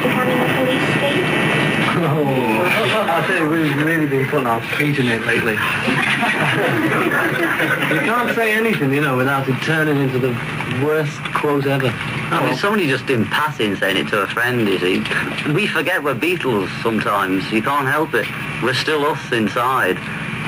becoming a police state? Oh, I think we've really been putting our feet in it lately. You can't say anything, without it turning into the worst quote ever. No, it's only just in passing saying it to a friend, you see. We forget we're Beatles sometimes. You can't help it. We're still us inside.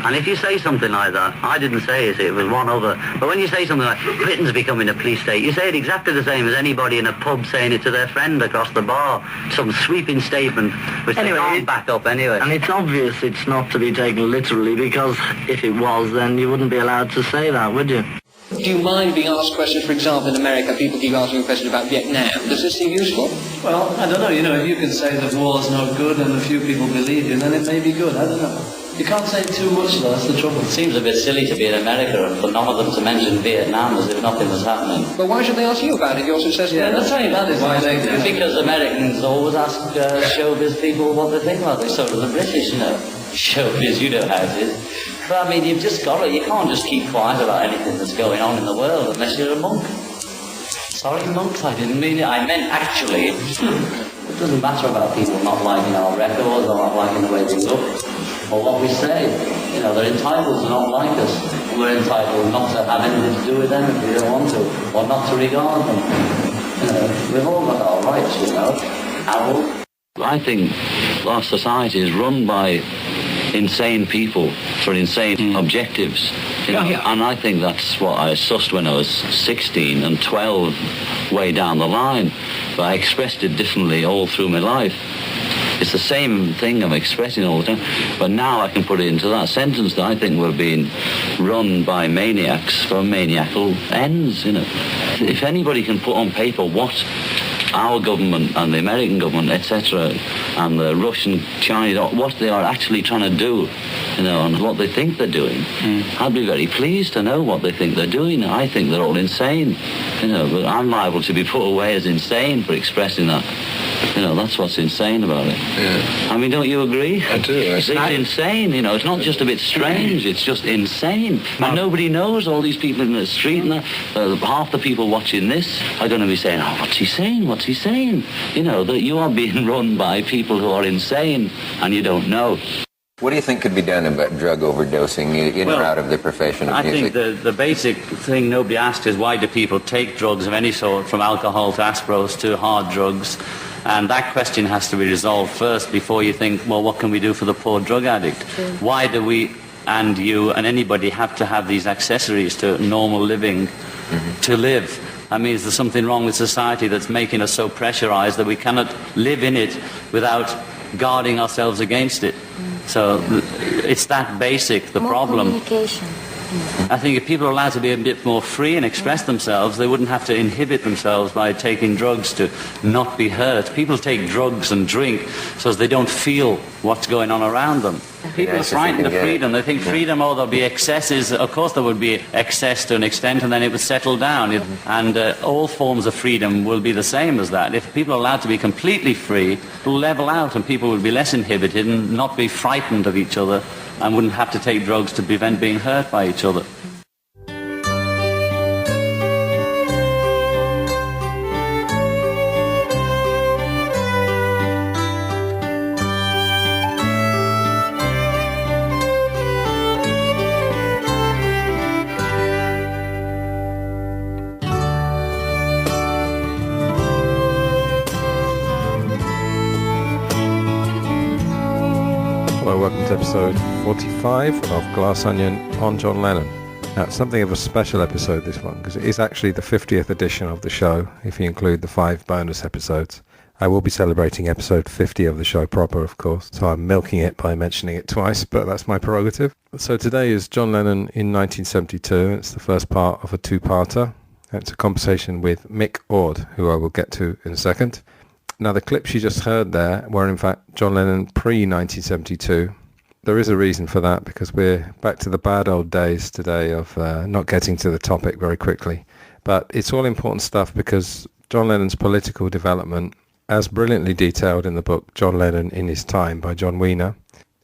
And if you say something like that, I didn't say it was one other, but when you say something like, Britain's becoming a police state, you say it exactly the same as anybody in a pub saying it to their friend across the bar. Some sweeping statement, which they can't back up anyway. And it's obvious it's not to be taken literally, because if it was, then you wouldn't be allowed to say that, would you? Do you mind being asked questions? For example, in America, people keep asking questions about Vietnam. Does this seem useful? Well, I don't know. If you can say that war's no good and a few people believe you, then it may be good. I don't know. You can't say too much, though. That's the trouble. It seems a bit silly to be in America and for none of them to mention Vietnam as if nothing was happening. But why should they ask you about it? You're successful. Yeah, that's right. That is why they do. Because Americans always ask showbiz people what they think about it. So do the British, Showbiz, you know how it is. But I mean, you've just got it. You can't just keep quiet about anything that's going on in the world unless you're a monk. Sorry, monks, I didn't mean it. I meant actually. It doesn't matter about people not liking our records or not liking the way we look or what we say. They're entitled to not like us. We're entitled not to have anything to do with them if we don't want to, or not to regard them. We've all got our rights, Harold. I think our society is run by insane people for insane objectives. And I think that's what I sussed when I was 16 and 12 way down the line. But I expressed it differently all through my life. It's the same thing I'm expressing all the time, but now I can put it into that sentence that I think we're being run by maniacs for maniacal ends, If anybody can put on paper what our government and the American government, etc., and the Russian, Chinese, what they are actually trying to do, and what they think they're doing, I'd be very pleased to know what they think they're doing. I think they're all insane, but I'm liable to be put away as insane for expressing that. That's what's insane about it. Yeah. I mean, don't you agree? I do. It's insane, it's not just a bit strange, it's just insane. And nobody knows, all these people in the street, and half the people watching this are going to be saying, what's he saying? What's he saying? That you are being run by people who are insane, and you don't know. What do you think could be done about drug overdosing in or out of the profession of music? I think the basic thing nobody asks is why do people take drugs of any sort, from alcohol to aspros to hard drugs? And that question has to be resolved first before you think, well, what can we do for the poor drug addict? Why do we and you and anybody have to have these accessories to normal living to live? I mean, is there something wrong with society that's making us so pressurized that we cannot live in it without guarding ourselves against it? So it's that basic, the problem. Communication. I think if people are allowed to be a bit more free and express themselves, they wouldn't have to inhibit themselves by taking drugs to not be hurt. People take drugs and drink so as they don't feel what's going on around them. People are frightened of freedom. They think freedom, there'll be excesses. Of course there would be excess to an extent, and then it would settle down. And all forms of freedom will be the same as that. If people are allowed to be completely free, it will level out and people will be less inhibited and not be frightened of each other and wouldn't have to take drugs to prevent being hurt by each other. Welcome to episode 45 of Glass Onion on John Lennon. Now, it's something of a special episode, this one, because it is actually the 50th edition of the show, if you include the 5 bonus episodes. I will be celebrating episode 50 of the show proper, of course, so I'm milking it by mentioning it twice, but that's my prerogative. So today is John Lennon in 1972. It's the first part of a two-parter. It's a conversation with Mick Ord, who I will get to in a second. Now, the clips you just heard there were, in fact, John Lennon pre-1972. There is a reason for that, because we're back to the bad old days today of not getting to the topic very quickly. But it's all important stuff, because John Lennon's political development, as brilliantly detailed in the book John Lennon in His Time by John Wiener,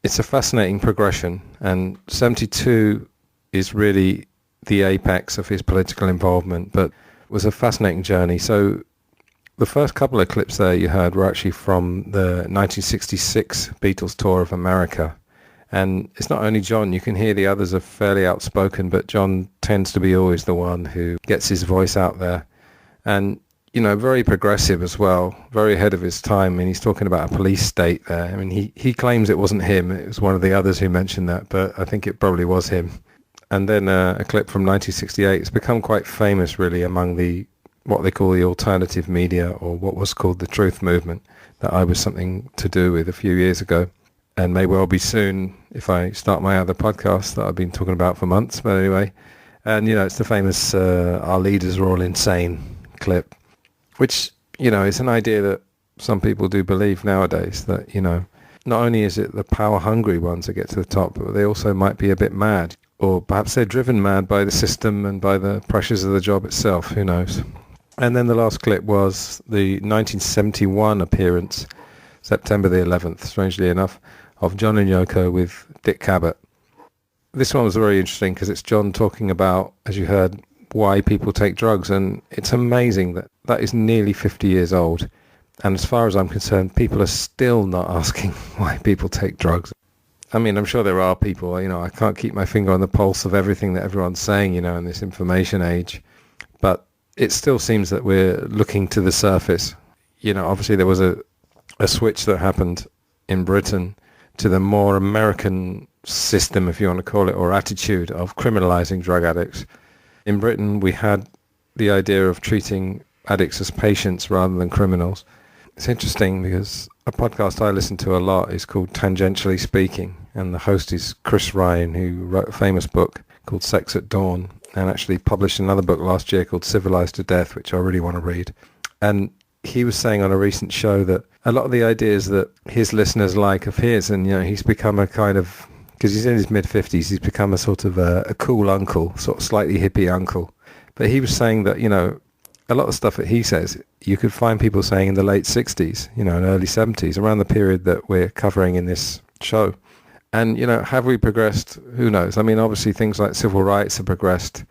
it's a fascinating progression, and 72 is really the apex of his political involvement, but was a fascinating journey. So The first couple of clips there you heard were actually from the 1966 Beatles tour of America. And it's not only John, you can hear the others are fairly outspoken, but John tends to be always the one who gets his voice out there. And, you know, very progressive as well, very ahead of his time. I mean, he's talking about a police state there. I mean, he claims it wasn't him. It was one of the others who mentioned that, but I think it probably was him. And then a clip from 1968. It's become quite famous, really, among what they call the alternative media, or what was called the truth movement, that I was something to do with a few years ago. And may well be soon if I start my other podcast that I've been talking about for months. But anyway, and, you know, it's the famous our leaders are all insane clip, which, you know, is an idea that some people do believe nowadays, that, you know, not only is it the power-hungry ones that get to the top, but they also might be a bit mad, or perhaps they're driven mad by the system and by the pressures of the job itself, who knows. And then the last clip was the 1971 appearance, September the 11th, strangely enough, of John and Yoko with Dick Cavett. This one was very interesting because it's John talking about, as you heard, why people take drugs, and it's amazing that that is nearly 50 years old, and as far as I'm concerned, people are still not asking why people take drugs. I mean, I'm sure there are people, you know, I can't keep my finger on the pulse of everything that everyone's saying, you know, in this information age, but it still seems that we're looking to the surface. You know, obviously there was a switch that happened in Britain to the more American system, if you want to call it, or attitude of criminalizing drug addicts. In Britain, we had the idea of treating addicts as patients rather than criminals. It's interesting because a podcast I listen to a lot is called Tangentially Speaking, and the host is Chris Ryan, who wrote a famous book called Sex at Dawn, and actually published another book last year called Civilized to Death, which I really want to read. And he was saying on a recent show that a lot of the ideas that his listeners like of his, and, you know, he's become a kind of, because he's in his mid-50s, he's become a sort of a cool uncle, sort of slightly hippie uncle. But he was saying that, you know, a lot of stuff that he says, you could find people saying in the late 60s, you know, and early 70s, around the period that we're covering in this show. And, you know, have we progressed? Who knows? I mean, obviously things like civil rights have progressed.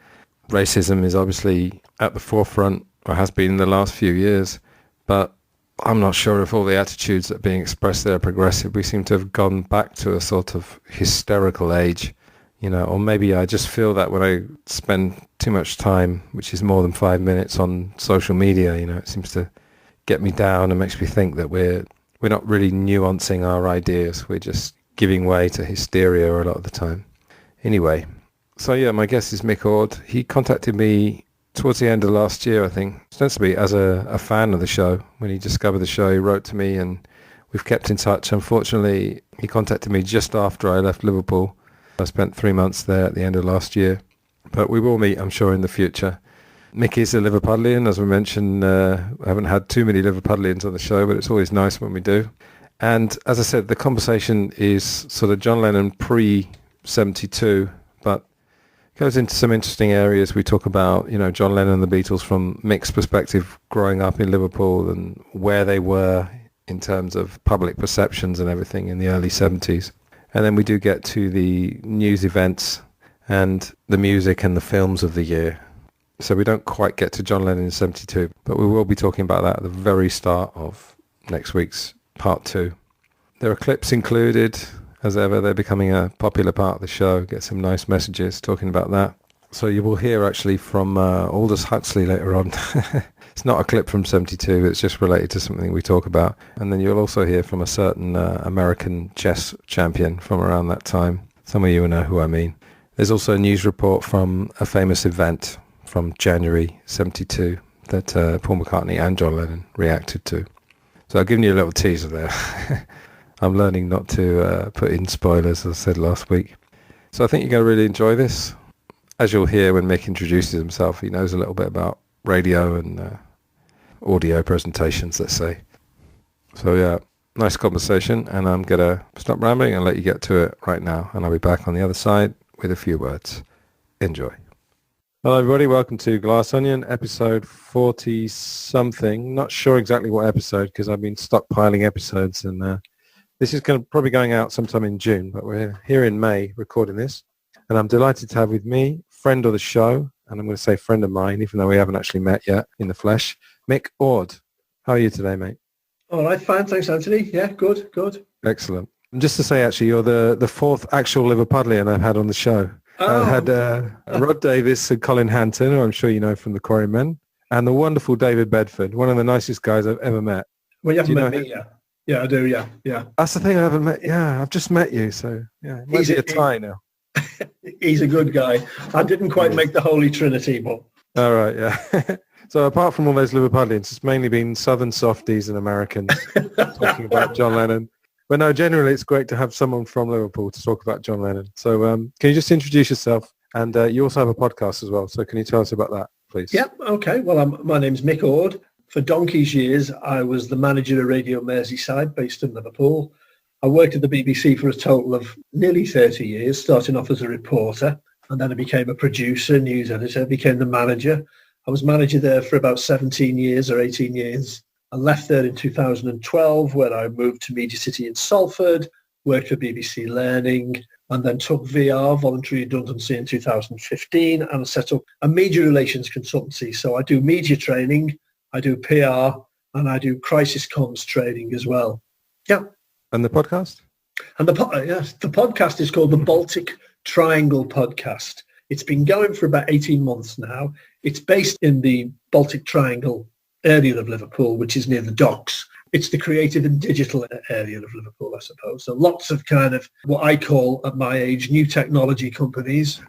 Racism is obviously at the forefront, or has been in the last few years. But I'm not sure if all the attitudes that are being expressed there are progressive. We seem to have gone back to a sort of hysterical age, you know, or maybe I just feel that when I spend too much time, which is more than 5 minutes, on social media, you know, it seems to get me down and makes me think that we're not really nuancing our ideas. We're just giving way to hysteria a lot of the time. Anyway, so yeah, my guest is Mick Ord. He contacted me towards the end of last year, I think, ostensibly as a fan of the show. When he discovered the show, he wrote to me and we've kept in touch. Unfortunately, he contacted me just after I left Liverpool. I spent 3 months there at the end of last year. But we will meet, I'm sure, in the future. Mick is a Liverpudlian, as we mentioned. I haven't had too many Liverpudlians on the show, but it's always nice when we do. And as I said, the conversation is sort of John Lennon pre-72, but goes into some interesting areas. We talk about, you know, John Lennon and the Beatles from Mick's perspective, growing up in Liverpool and where they were in terms of public perceptions and everything in the early 70s. And then we do get to the news events and the music and the films of the year. So we don't quite get to John Lennon in 72, but we will be talking about that at the very start of next week's part 2. There are clips included. As ever, they're becoming a popular part of the show. Get some nice messages talking about that. So you will hear actually from Aldous Huxley later on. It's not a clip from 72, it's just related to something we talk about. And then you'll also hear from a certain American chess champion from around that time. Some of you will know who I mean. There's also a news report from a famous event from January 72 that Paul McCartney and John Lennon reacted to. So I've given you a little teaser there. I'm learning not to put in spoilers, as I said last week. So I think you're going to really enjoy this. As you'll hear when Mick introduces himself, he knows a little bit about radio and audio presentations, let's say. So yeah, nice conversation, and I'm going to stop rambling and let you get to it right now, and I'll be back on the other side with a few words. Enjoy. Hello everybody, welcome to Glass Onion, episode 40-something. Not sure exactly what episode, because I've been stockpiling episodes, and this is probably going out sometime in June, but we're here in May recording this, and I'm delighted to have with me, friend of the show, and I'm going to say friend of mine, even though we haven't actually met yet in the flesh, Mick Ord. How are you today, mate? All right, fine. Thanks, Anthony. Yeah, good. Excellent. And just to say, actually, you're the fourth actual Liverpudlian I've had on the show. Oh. I had Rod Davis and Colin Hanton, who I'm sure you know from the Quarrymen, and the wonderful David Bedford, one of the nicest guys I've ever met. Well, you haven't met know me yet. Yeah, I do, yeah. That's the thing, I haven't met. Yeah, I've just met you, so yeah. It might be a tie now. He's a good guy. I didn't quite make the Holy Trinity, but... All right, yeah. So apart from all those Liverpudlians, it's mainly been Southern softies and Americans talking about John Lennon. But no, generally it's great to have someone from Liverpool to talk about John Lennon. So can you just introduce yourself? And you also have a podcast as well. So can you tell us about that, please? Yeah, okay. Well, my name's Mick Ord. For donkey's years, I was the manager of Radio Merseyside, based in Liverpool. I worked at the BBC for a total of nearly 30 years, starting off as a reporter. And then I became a producer, news editor, became the manager. I was manager there for about 17 years or 18 years. I left there in 2012, where I moved to Media City in Salford, worked for BBC Learning, and then took VR, voluntary redundancy, in 2015, and set up a media relations consultancy. So I do media training, I do PR, and I do crisis comms training as well. Yeah. And the podcast? And the podcast is called the Baltic Triangle Podcast. It's been going for about 18 months now. It's based in the Baltic Triangle area of Liverpool, which is near the docks. It's the creative and digital area of Liverpool, I suppose. So lots of kind of what I call, at my age, new technology companies,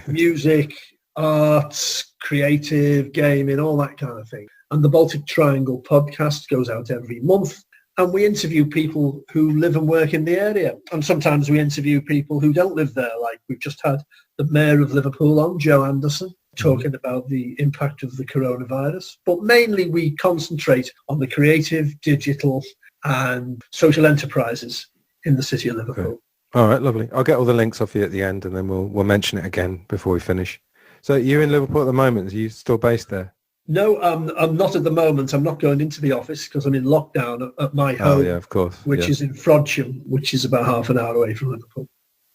music, arts, creative, gaming, all that kind of thing. And the Baltic Triangle podcast goes out every month. And we interview people who live and work in the area. And sometimes we interview people who don't live there. Like we've just had the Mayor of Liverpool on, Joe Anderson, talking about the impact of the coronavirus. But mainly we concentrate on the creative, digital and social enterprises in the city of Liverpool. Okay. All right, lovely. I'll get all the links off you at the end and then we'll mention it again before we finish. So you're in Liverpool at the moment. Are you still based there? No, I'm not at the moment. I'm not going into the office because I'm in lockdown at my home, yeah, of course, which is in Frodsham, which is about half an hour away from Liverpool.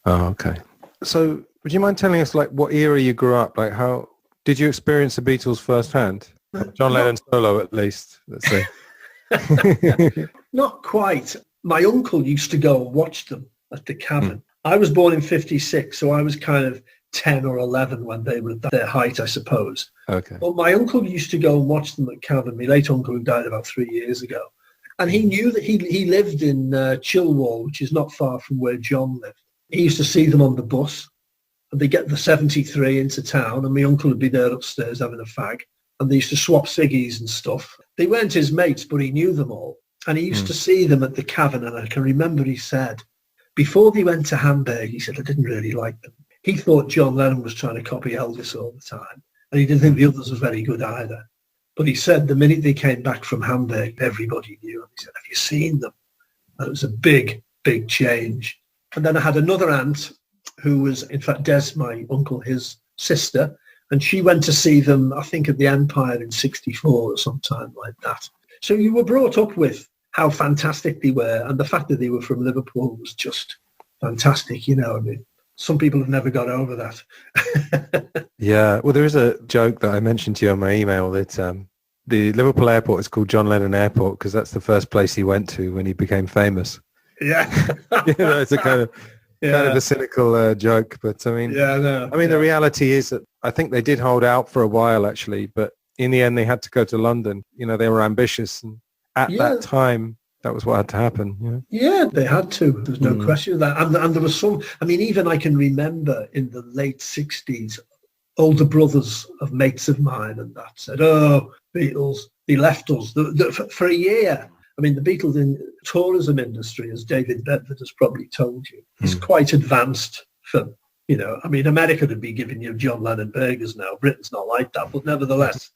Oh, okay. So would you mind telling us, like, what era you grew up? Like, how did you experience the Beatles firsthand? John Lennon solo, at least, let's say. Not quite. My uncle used to go and watch them at the Cavett. I was born in 56, so I was kind of 10 or 11 when they were at their height, I suppose. Okay. But my uncle used to go and watch them at Cavett, my late uncle who died about 3 years ago. And he knew that he lived in Chilwell, which is not far from where John lived. He used to see them on the bus. And they get the 73 into town, and my uncle would be there upstairs having a fag. And they used to swap ciggies and stuff. They weren't his mates, but he knew them all. And he used to see them at the Cavern, and I can remember he said, before they went to Hamburg, he said, I didn't really like them. He thought John Lennon was trying to copy Elvis all the time, and he didn't think the others were very good either. But he said the minute they came back from Hamburg, everybody knew him. He said, have you seen them? And it was a big, big change. And then I had another aunt who was, in fact, Des, my uncle, his sister, and she went to see them, I think, at the Empire in 64 or sometime like that. So you were brought up with how fantastic they were, and the fact that they were from Liverpool was just fantastic, you know. I mean, some people have never got over that. Yeah, well, there is a joke that I mentioned to you on my email that the Liverpool airport is called John Lennon Airport because that's the first place he went to when he became famous. Yeah. You know, it's a kind of a cynical joke, but I mean, the reality is that I think they did hold out for a while actually, but in the end they had to go to London. You know, they were ambitious, and at that time that was what had to happen. You know? Yeah, they had to. There's no question of that. And there was some, I mean, even I can remember in the late 60s, older brothers of mates of mine and that said, oh, Beatles, they left us for a year. I mean, the Beatles in tourism industry, as David Bedford has probably told you, is quite advanced for, you know, I mean, America would be giving you John Lennon burgers now. Britain's not like that, but nevertheless,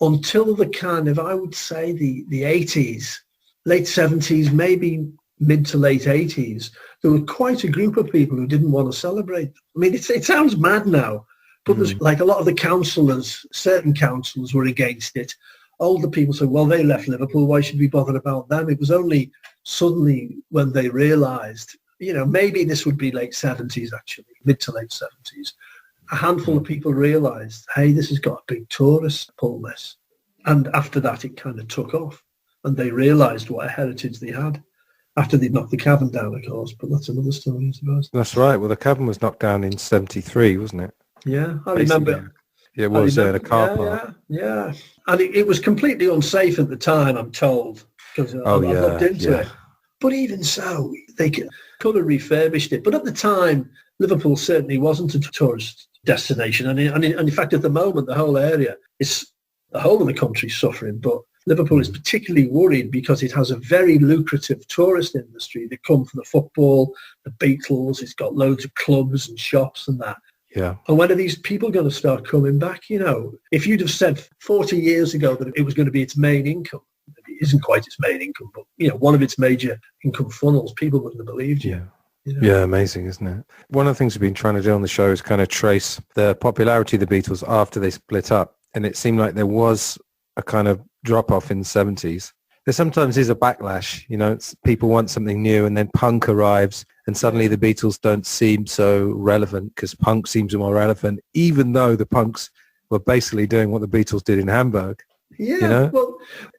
until the kind of, I would say, the 80s, late 70s, maybe mid to late 80s, there were quite a group of people who didn't want to celebrate. I mean, it sounds mad now, but there's like a lot of the councillors, certain councillors were against it. Older people said, well, they left Liverpool, why should we bother about them? It was only suddenly when they realised, you know, maybe this would be late 70s actually, mid to late 70s, a handful of people realised, hey, this has got a big tourist pull this. And after that, it kind of took off. and they realised what a heritage they had after they'd knocked the Cavern down, of course, but that's another story, I suppose. That's right. Well, the Cavern was knocked down in 73, wasn't it? Yeah, I remember. Yeah, it was in a car park. Yeah. And it was completely unsafe at the time, I'm told, because I looked into it. But even so, they could have refurbished it. But at the time, Liverpool certainly wasn't a tourist destination. And in fact, at the moment, the whole area the whole of the country's suffering. But Liverpool is particularly worried because it has a very lucrative tourist industry. They come for the football, the Beatles. It's got loads of clubs and shops and that. Yeah. And when are these people going to start coming back? You know, if you'd have said 40 years ago that it was going to be its main income, it isn't quite its main income, but, you know, one of its major income funnels, people wouldn't have believed you. Yeah. You know? Yeah, amazing, isn't it? One of the things we've been trying to do on the show is kind of trace the popularity of the Beatles after they split up. And it seemed like there was a kind of drop-off in the 70s. There sometimes is a backlash, you know, people want something new, and then punk arrives and suddenly the Beatles don't seem so relevant because punk seems more relevant, even though the punks were basically doing what the Beatles did in Hamburg. Yeah, you know? Well,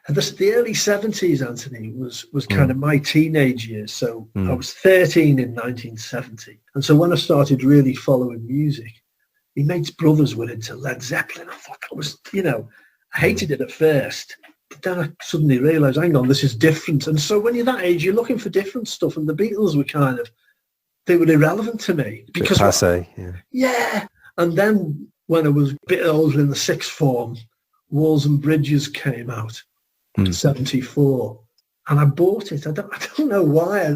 the early 70s, Antony, was kind of my teenage years. So I was 13 in 1970. And so when I started really following music, my mate's brothers were into Led Zeppelin. I thought that was, you know, I hated it at first. But then I suddenly realised, hang on, this is different. And so when you're that age, you're looking for different stuff. And the Beatles were they were irrelevant to me. Because passé, yeah. And then when I was a bit older in the sixth form, Walls and Bridges came out in 74. And I bought it. I don't know why.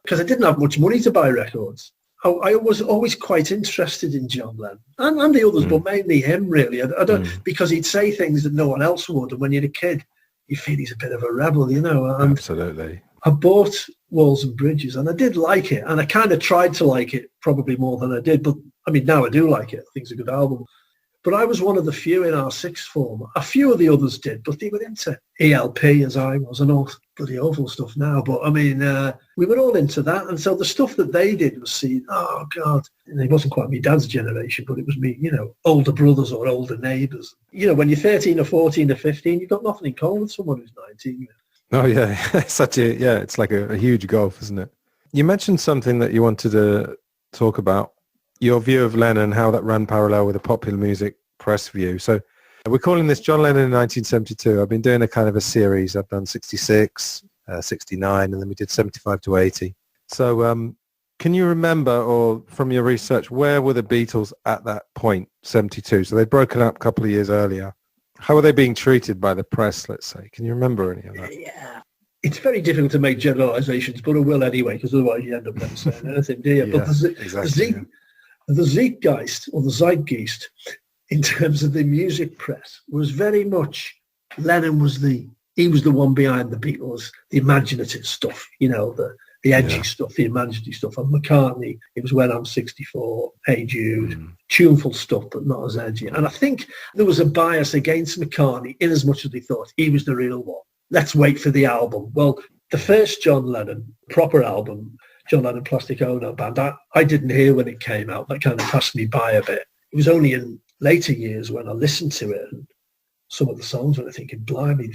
Because I didn't have much money to buy records. I was always quite interested in John Lennon and the others, but mainly him, really. I don't because he'd say things that no one else would. And when you're a kid, you feel he's a bit of a rebel, you know. And absolutely. I bought Walls and Bridges, and I did like it. And I kind of tried to like it probably more than I did. But, I mean, now I do like it. I think it's a good album. But I was one of the few in our sixth form. A few of the others did, but they were into ELP as I was, and all bloody awful stuff now. But, I mean, we were all into that. And so the stuff that they did was oh, God. And it wasn't quite my dad's generation, but it was me, you know, older brothers or older neighbours. You know, when you're 13 or 14 or 15, you've got nothing in common with someone who's 19. Oh, yeah. It's like a huge gulf, isn't it? You mentioned something that you wanted to talk about. Your view of Lennon, how that ran parallel with the popular music press view. So we're calling this John Lennon in 1972. I've been doing a kind of a series. I've done 66, 69, and then we did 75 to 80. So can you remember, or from your research, where were the Beatles at that point, 72? So they'd broken up a couple of years earlier. How were they being treated by the press, let's say? Can you remember any of that? Yeah. It's very difficult to make generalisations, but I will anyway, because otherwise you end up never saying anything, do you? But the zeitgeist, or the zeitgeist, in terms of the music press, was very much Lennon was the one behind the Beatles, the imaginative stuff, you know, the edgy stuff, the imaginative stuff. And McCartney, it was When I'm 64, Hey Jude, tuneful stuff, but not as edgy. And I think there was a bias against McCartney in as much as they thought he was the real one. Let's wait for the album. Well, the first John Lennon proper album, John Lennon Plastic Ono Band, I didn't hear when it came out. That kind of passed me by a bit. It was only in later years when I listened to it and some of the songs when I thinking, blimey,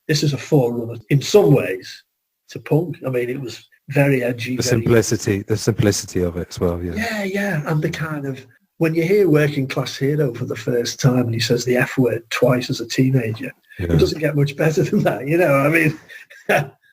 this is a forerunner in some ways to punk. I mean, it was very edgy. The simplicity of it as well, Yeah, and the kind of, when you hear Working Class Hero for the first time and he says the F word twice as a teenager, it doesn't get much better than that, you know, I mean.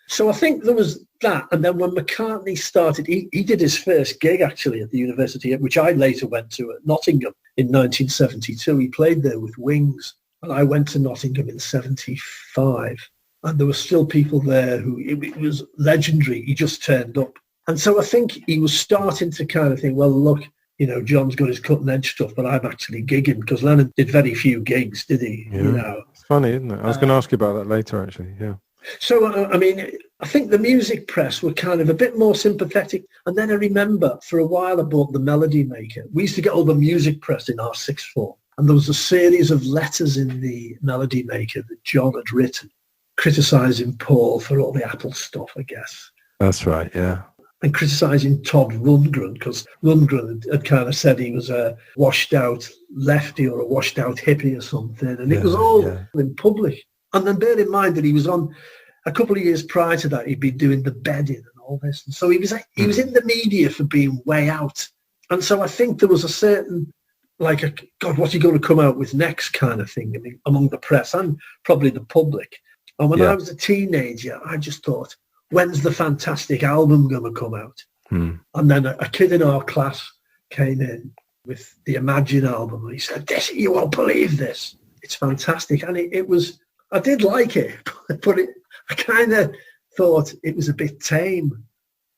So I think there was that. And then when McCartney started, he did his first gig actually at the university, which I later went to at Nottingham in 1972. He played there with Wings. And I went to Nottingham in 75. And there were still people there who, it was legendary. He just turned up. And so I think he was starting to kind of think, well, look, you know, John's got his cutting edge stuff, but I'm actually gigging, because Lennon did very few gigs, did he? Yeah. You know? It's funny, isn't it? I was going to ask you about that later, actually, yeah. So, I mean, I think the music press were kind of a bit more sympathetic. And then I remember for a while I bought the Melody Maker. We used to get all the music press in our sixth form. And there was a series of letters in the Melody Maker that John had written, criticising Paul for all the Apple stuff, I guess. That's right, yeah. And criticising Todd Rundgren, because Rundgren had kind of said he was a washed-out lefty or a washed-out hippie or something. And it was all in public. And then bear in mind that he was on a couple of years prior to that, he'd been doing the bedding and all this. And so he was in the media for being way out. And so I think there was a certain, God, what's he going to come out with next kind of thing among the press and probably the public. And when I was a teenager, I just thought, when's the fantastic album going to come out? And then a kid in our class came in with the Imagine album, and he said, you won't believe this. It's fantastic. And it was, I did like it, but I kind of thought it was a bit tame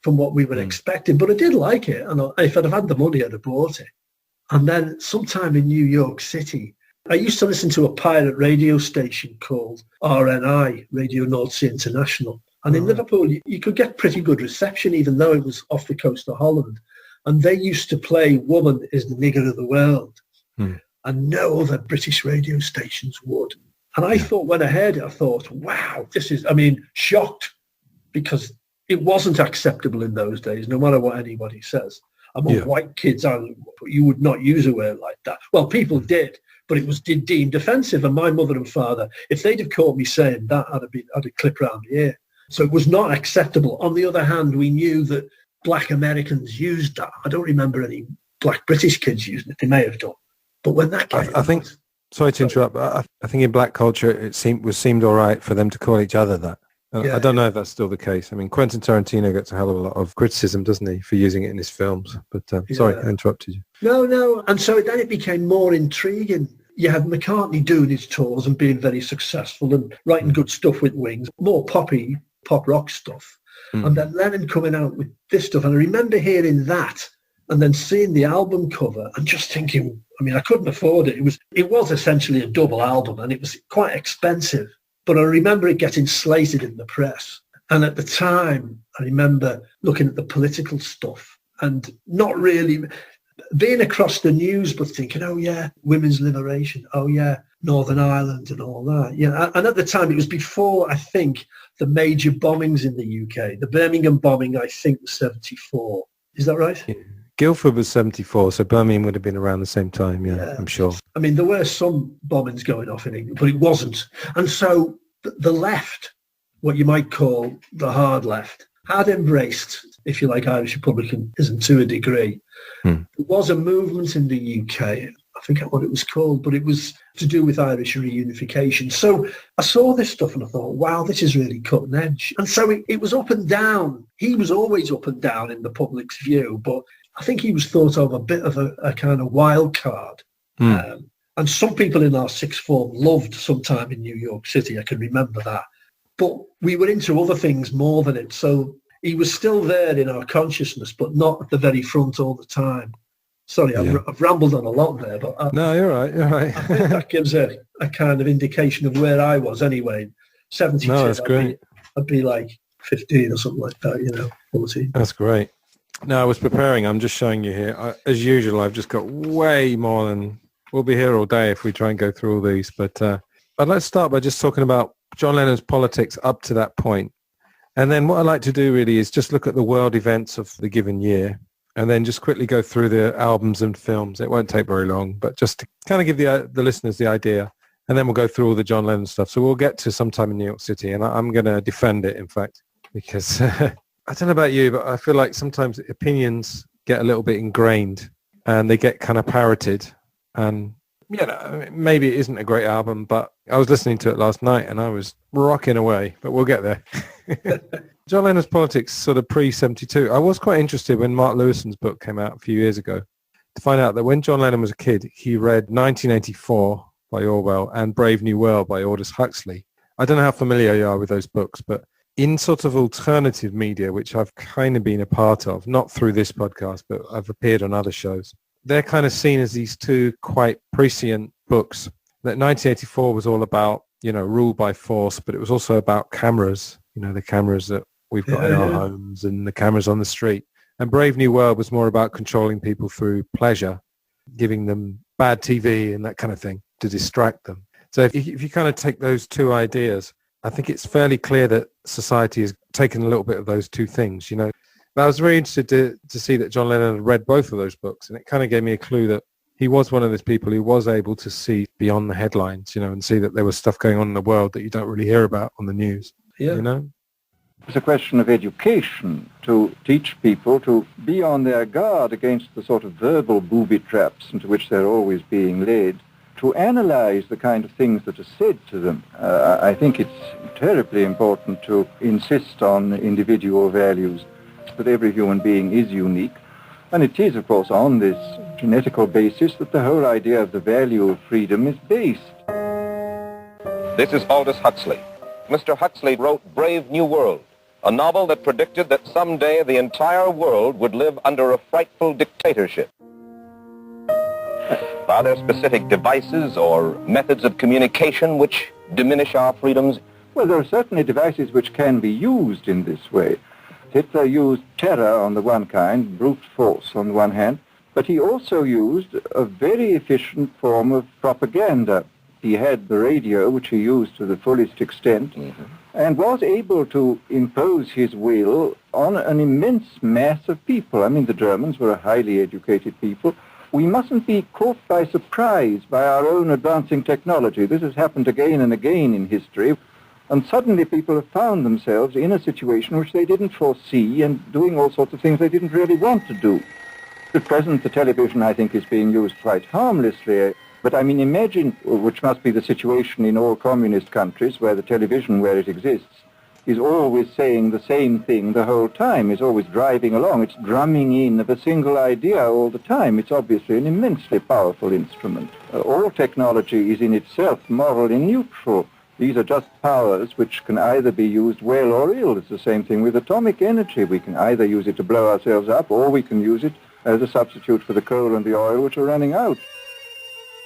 from what we were expecting, but I did like it. And if I'd have had the money, I'd have bought it. And then sometime in New York City, I used to listen to a pirate radio station called RNI, Radio North Sea International. And in Liverpool, you could get pretty good reception, even though it was off the coast of Holland. And they used to play Woman is the Nigger of the World. And no other British radio stations would. And I thought, when I heard it, I thought, wow, shocked, because it wasn't acceptable in those days, no matter what anybody says. Among white kids, you would not use a word like that. Well, people did, but it was deemed offensive. And my mother and father, if they'd have caught me saying that, I'd have clipped round the ear. So it was not acceptable. On the other hand, we knew that black Americans used that. I don't remember any black British kids using it. They may have done. But when that came I think, sorry to interrupt, but I think in black culture it seemed all right for them to call each other that. I don't know if that's still the case. I mean, Quentin Tarantino gets a hell of a lot of criticism, doesn't he, for using it in his films? But sorry, I interrupted you. No. And so then it became more intriguing. You had McCartney doing his tours and being very successful and writing good stuff with Wings, more pop rock stuff. And then Lennon coming out with this stuff. And I remember hearing that and then seeing the album cover and just thinking, I couldn't afford it. It was essentially a double album, and it was quite expensive. But I remember it getting slated in the press. And at the time, I remember looking at the political stuff and not really being across the news, but thinking, oh, yeah, women's liberation. Oh, yeah, Northern Ireland and all that. Yeah. And at the time, it was before, I think, the major bombings in the UK. The Birmingham bombing, I think, was 74. Is that right? Yeah. Guildford was 74, so Birmingham would have been around the same time, yeah, I'm sure. There were some bombings going off in England, but it wasn't. And so the left, what you might call the hard left, had embraced, if you like, Irish republicanism to a degree. There was a movement in the UK, I forget what it was called, but it was to do with Irish reunification. So I saw this stuff and I thought, wow, this is really cutting edge. And so it was up and down. He was always up and down in the public's view, but I think he was thought of a bit of a kind of wild card. And some people in our sixth form loved Sometime in New York City. I can remember that. But we were into other things more than it. So he was still there in our consciousness, but not at the very front all the time. Sorry, I've rambled on a lot there. But no, you're right. I think that gives a kind of indication of where I was anyway. 72, no, that's great. I'd be like 15 or something like that, 14. That's great. No, I was preparing. I'm just showing you here. As usual, I've just got way more than... We'll be here all day if we try and go through all these. But I'd like to start by just talking about John Lennon's politics up to that point. And then what I'd like to do really is just look at the world events of the given year and then just quickly go through the albums and films. It won't take very long, but just to kind of give the listeners the idea. And then we'll go through all the John Lennon stuff. So we'll get to Sometime in New York City, and I'm going to defend it, in fact, because... I don't know about you, but I feel like sometimes opinions get a little bit ingrained and they get kind of parroted. And, maybe it isn't a great album, but I was listening to it last night and I was rocking away, but we'll get there. John Lennon's politics sort of pre-72. I was quite interested when Mark Lewison's book came out a few years ago to find out that when John Lennon was a kid, he read 1984 by Orwell and Brave New World by Aldous Huxley. I don't know how familiar you are with those books, but in sort of alternative media, which I've kind of been a part of, not through this podcast, but I've appeared on other shows, they're kind of seen as these two quite prescient books. That 1984 was all about, rule by force, but it was also about cameras, the cameras that we've got in our homes and the cameras on the street. And Brave New World was more about controlling people through pleasure, giving them bad TV and that kind of thing to distract them. So if you kind of take those two ideas, I think it's fairly clear that society has taken a little bit of those two things, But I was very interested to see that John Lennon had read both of those books, and it kind of gave me a clue that he was one of those people who was able to see beyond the headlines, and see that there was stuff going on in the world that you don't really hear about on the news. you know? It's a question of education to teach people to be on their guard against the sort of verbal booby traps into which they're always being led, to analyze the kind of things that are said to them. I think it's terribly important to insist on individual values, that every human being is unique. And it is, of course, on this genetical basis that the whole idea of the value of freedom is based. This is Aldous Huxley. Mr. Huxley wrote Brave New World, a novel that predicted that someday the entire world would live under a frightful dictatorship. Are there specific devices or methods of communication which diminish our freedoms? Well, there are certainly devices which can be used in this way. Hitler used terror on the one kind, brute force on the one hand, but he also used a very efficient form of propaganda. He had the radio, which he used to the fullest extent, and was able to impose his will on an immense mass of people. I mean, the Germans were a highly educated people. We mustn't be caught by surprise by our own advancing technology. This has happened again and again in history. And suddenly people have found themselves in a situation which they didn't foresee and doing all sorts of things they didn't really want to do. At present, the television, I think, is being used quite harmlessly. But, I mean, imagine, which must be the situation in all communist countries, where the television, where it exists, is always saying the same thing the whole time, is always driving along. It's drumming in of a single idea all the time. It's obviously an immensely powerful instrument. All technology is in itself morally neutral. These are just powers which can either be used well or ill. It's the same thing with atomic energy. We can either use it to blow ourselves up, or we can use it as a substitute for the coal and the oil which are running out.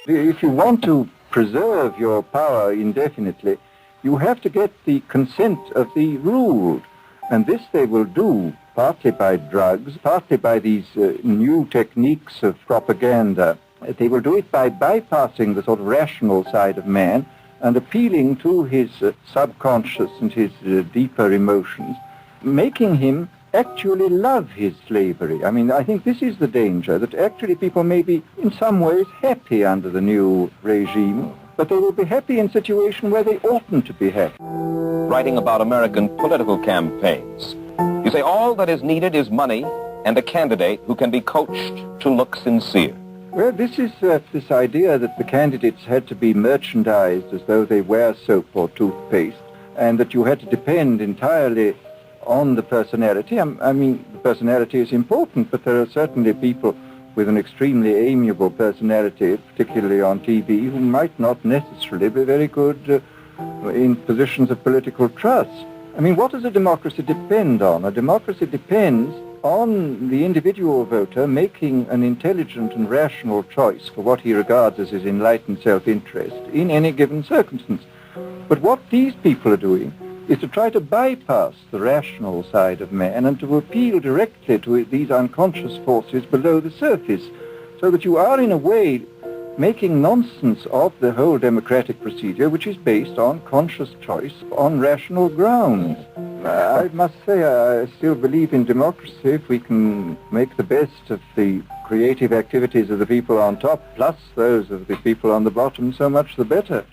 If you want to preserve your power indefinitely, you have to get the consent of the ruled. And this they will do partly by drugs, partly by these new techniques of propaganda. They will do it by bypassing the sort of rational side of man and appealing to his subconscious and his deeper emotions, making him actually love his slavery. I mean, I think this is the danger, that actually people may be in some ways happy under the new regime, but they will be happy in a situation where they oughtn't to be happy. Writing about American political campaigns, you say all that is needed is money and a candidate who can be coached to look sincere. Well, this is this idea that the candidates had to be merchandised as though they were soap or toothpaste, and that you had to depend entirely on the personality. I mean, the personality is important, but there are certainly people with an extremely amiable personality, particularly on TV, who might not necessarily be very good in positions of political trust. I mean, what does a democracy depend on? A democracy depends on the individual voter making an intelligent and rational choice for what he regards as his enlightened self-interest in any given circumstance. But what these people are doing is to try to bypass the rational side of man and to appeal directly to these unconscious forces below the surface, so that you are in a way making nonsense of the whole democratic procedure, which is based on conscious choice on rational grounds. I must say I still believe in democracy. If we can make the best of the creative activities of the people on top plus those of the people on the bottom, so much the better.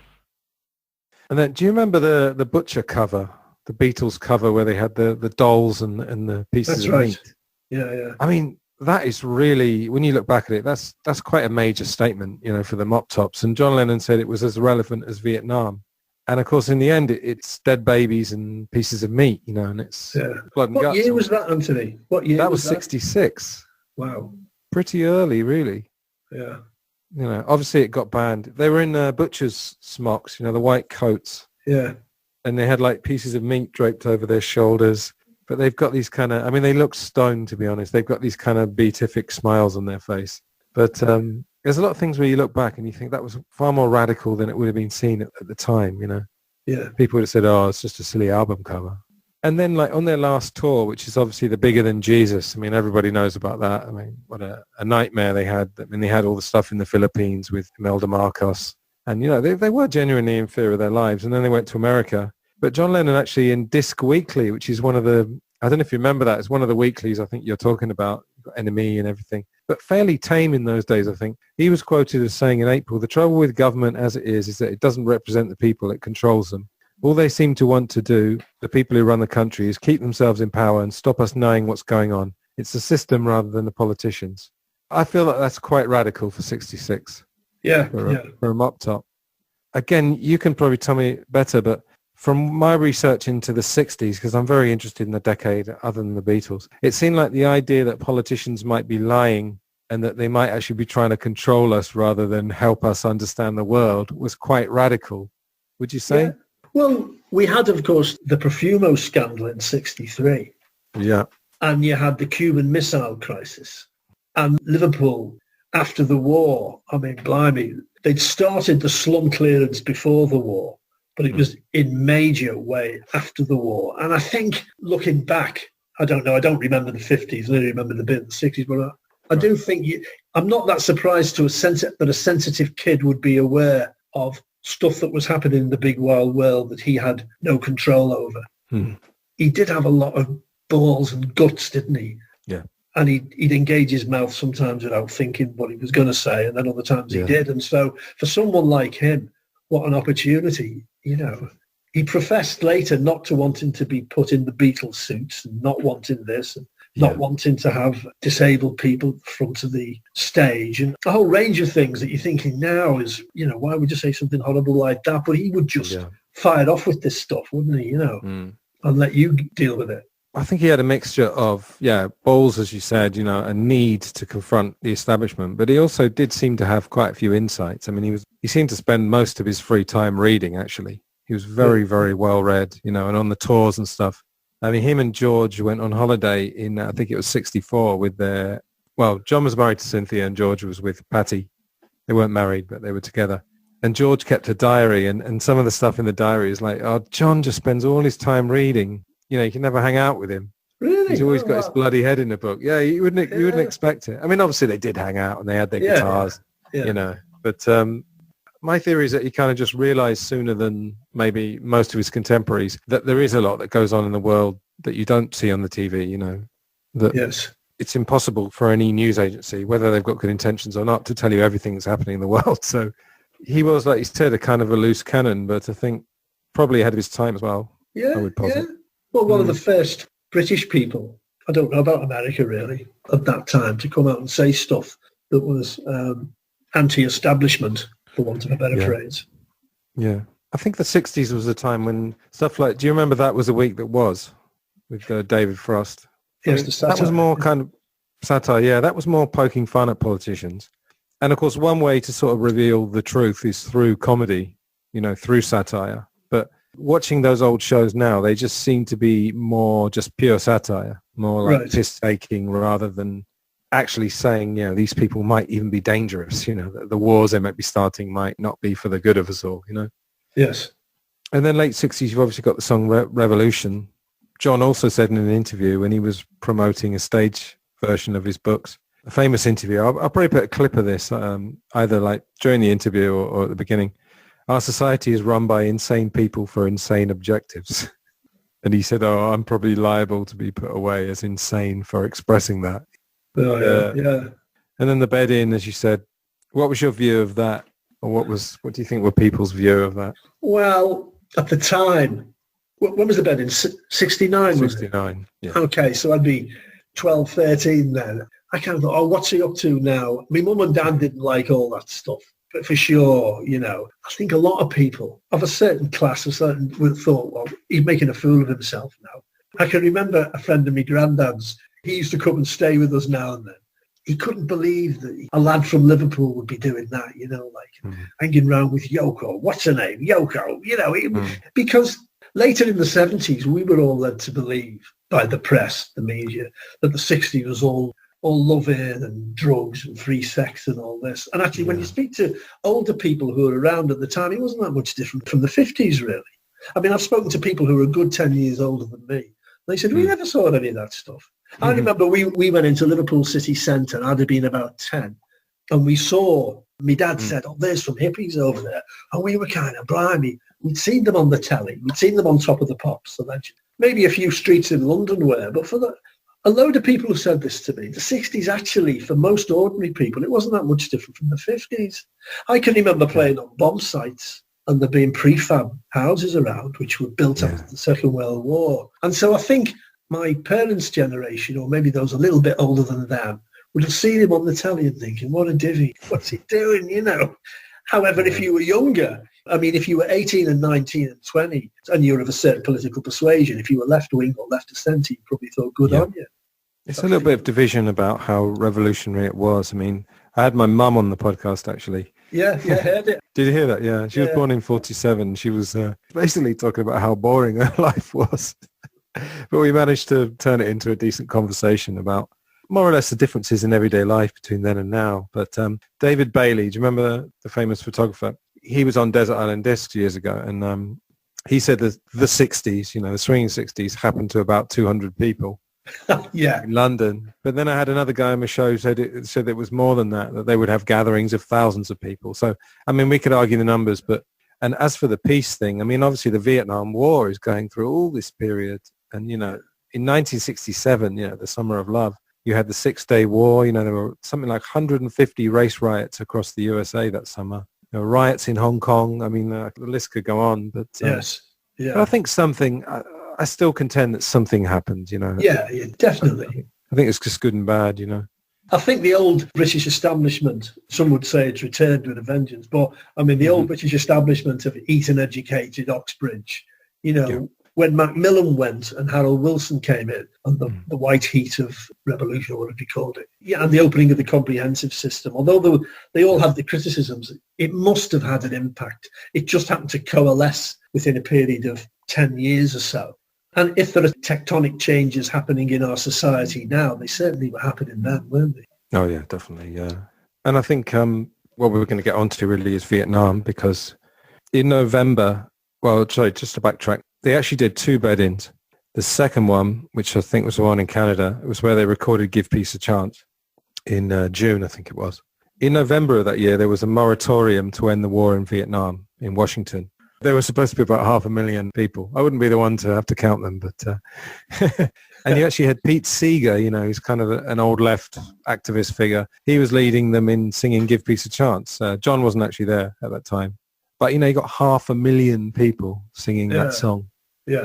And then, do you remember the Butcher cover, the Beatles cover, where they had the dolls and the pieces of meat? Yeah, yeah. I mean, that is really, when you look back at it, that's quite a major statement, you know, for the mop tops. And John Lennon said it was as relevant as Vietnam. And of course, in the end, it's dead babies and pieces of meat, you know, and it's blood and guts. What year was that, Antony? What year? That was 66. Wow. Pretty early, really. Yeah. You know, obviously it got banned. They were in butcher's smocks, you know, the white coats. Yeah. And they had like pieces of meat draped over their shoulders. But they've got these kind of, I mean, they look stoned, to be honest. They've got these kind of beatific smiles on their face. But there's a lot of things where you look back and you think that was far more radical than it would have been seen at the time, you know. Yeah. People would have said, oh, it's just a silly album cover. And then like on their last tour, which is obviously the Bigger Than Jesus, I mean, everybody knows about that. I mean, what a nightmare they had. I mean, they had all the stuff in the Philippines with Imelda Marcos. And, you know, they were genuinely in fear of their lives. And then they went to America. But John Lennon actually in Disc Weekly, which is one of the, I don't know if you remember that, it's one of the weeklies I think you're talking about, Enemy and everything, but fairly tame in those days, I think. He was quoted as saying in April, the trouble with government as it is that it doesn't represent the people, it controls them. All they seem to want to do, the people who run the country, is keep themselves in power and stop us knowing what's going on. It's the system rather than the politicians. I feel like that's quite radical for 66. For a mop top. Again, you can probably tell me better, but from my research into the 60s, because I'm very interested in the decade other than the Beatles, it seemed like the idea that politicians might be lying and that they might actually be trying to control us rather than help us understand the world was quite radical. Would you say? Yeah. Well, we had, of course, the Profumo scandal in 63. Yeah. And you had the Cuban Missile Crisis. And Liverpool, after the war, I mean, blimey, they'd started the slum clearance before the war, but it was in major way after the war. And I think, looking back, I don't know, I don't remember the 50s, I only remember the bit of the 60s, but I do think I'm not that surprised that a sensitive kid would be aware of stuff that was happening in the big wild world that he had no control over. He did have a lot of balls and guts, didn't he? Yeah. And he'd engage his mouth sometimes without thinking what he was going to say, and then other times he did. And so for someone like him, what an opportunity, you know. He professed later not to wanting to be put in the Beatles suits and not wanting this and not wanting to have disabled people in front of the stage and a whole range of things that you're thinking now is, you know, why would you say something horrible like that? But he would just fire off with this stuff, wouldn't he, you know, and let you deal with it. I think he had a mixture of, balls, as you said, you know, a need to confront the establishment, but he also did seem to have quite a few insights. I mean, he seemed to spend most of his free time reading, actually. He was very, very well read, you know, and on the tours and stuff. I mean, him and George went on holiday in, I think it was 64 with John was married to Cynthia and George was with Patty. They weren't married, but they were together. And George kept a diary, and some of the stuff in the diary is like, oh, John just spends all his time reading. You know, you can never hang out with him. Really? He's always got his bloody head in the book. Yeah, you wouldn't expect it. I mean, obviously they did hang out and they had their guitars, you know. But my theory is that he kind of just realized sooner than maybe most of his contemporaries that there is a lot that goes on in the world that you don't see on the TV, you know. That it's impossible for any news agency, whether they've got good intentions or not, to tell you everything that's happening in the world. So he was, like you said, a kind of a loose cannon, but I think probably ahead of his time as well. Yeah, I would posit. Well, one of the first British people, I don't know about America really, at that time, to come out and say stuff that was anti-establishment, for want of a better phrase. Yeah. I think the 60s was the time when stuff like, do you remember That Was a Week That Was with David Frost? Yes, the satire. That was more kind of satire, that was more poking fun at politicians. And of course, one way to sort of reveal the truth is through comedy, you know, through satire. But watching those old shows now, they just seem to be more just pure satire, more like piss-taking rather than actually saying, you know, these people might even be dangerous, you know, the wars they might be starting might not be for the good of us all, you know. Yes. And then late 60s, you've obviously got the song Revolution. John also said in an interview when he was promoting a stage version of his books, a famous interview, I'll probably put a clip of this, either like during the interview or at the beginning. Our society is run by insane people for insane objectives. And he said, oh, I'm probably liable to be put away as insane for expressing that. Yeah. And then the bed-in, as you said, what was your view of that? Or what do you think were people's view of that? Well, at the time, when was the bed-in? 69? 69, yeah. Okay, so I'd be 12, 13 then. I kind of thought, oh, what's he up to now? My mum and dad didn't like all that stuff. But for sure, you know, I think a lot of people of a certain class, thought, well, he's making a fool of himself now. I can remember a friend of my granddad's, he used to come and stay with us now and then. He couldn't believe that a lad from Liverpool would be doing that, you know, like hanging around with Yoko. What's her name? Yoko, you know, because later in the 70s, we were all led to believe by the press, the media, that the 60s was all loving and drugs and free sex and all this. And actually, when you speak to older people who were around at the time, it wasn't that much different from the 50s, really. I mean, I've spoken to people who are a good 10 years older than me. They said, we never saw any of that stuff. I remember we went into Liverpool city centre, I'd have been about 10, and we saw, my dad said, oh, there's some hippies over there. And we were kind of blimey. We'd seen them on the telly. We'd seen them on Top of the Pops. Maybe a few streets in London were, but for a load of people who said this to me, the 60s actually, for most ordinary people, it wasn't that much different from the 50s. I can remember playing on bomb sites and there being prefab houses around, which were built after the Second World War. And so I think my parents' generation, or maybe those a little bit older than them, would have seen him on the telly and thinking, what a divvy, what's he doing, you know? However, if you were younger, I mean, if you were 18 and 19 and 20 and you were of a certain political persuasion, if you were left-wing or left of centre, you probably thought good on you. It's a little bit of division about how revolutionary it was. I mean, I had my mum on the podcast, actually. Yeah, I heard it. Did you hear that? Yeah. She was born in 47. She was basically talking about how boring her life was. But we managed to turn it into a decent conversation about more or less the differences in everyday life between then and now. But David Bailey, do you remember the famous photographer? He was on Desert Island Discs years ago, and he said that the 60s, you know, the swinging 60s happened to about 200 people. In London. But then I had another guy on my show who said it was more than that they would have gatherings of thousands of people. So, I mean, we could argue the numbers, and as for the peace thing, I mean, obviously the Vietnam War is going through all this period. And, you know, in 1967, you know, the Summer of Love, you had the 6-Day War. You know, there were something like 150 race riots across the USA that summer. There were riots in Hong Kong. I mean, the list could go on. But Yes. Yeah. But I think something... I still contend that something happened, you know. Yeah, definitely. I think it's just good and bad, you know. I think the old British establishment, some would say it's returned with a vengeance, but I mean, the old British establishment of Eton-educated Oxbridge, you know, when Macmillan went and Harold Wilson came in, and the white heat of revolution, or whatever you called it, and the opening of the comprehensive system, although they all had the criticisms, it must have had an impact. It just happened to coalesce within a period of 10 years or so. And if there are tectonic changes happening in our society now, they certainly were happening then, weren't they? Oh, yeah, definitely, yeah. And I think what we're going to get onto really is Vietnam, because in November, just to backtrack, they actually did 2 bed-ins. The second one, which I think was the one in Canada, it was where they recorded Give Peace a Chance in June, I think it was. In November of that year, there was a moratorium to end the war in Vietnam in Washington. There were supposed to be about 500,000 people. I wouldn't be the one to have to count them, but and you actually had Pete Seeger, you know, who's kind of an old left activist figure. He was leading them in singing Give Peace a Chance. John wasn't actually there at that time. But, you know, you got 500,000 people singing that song,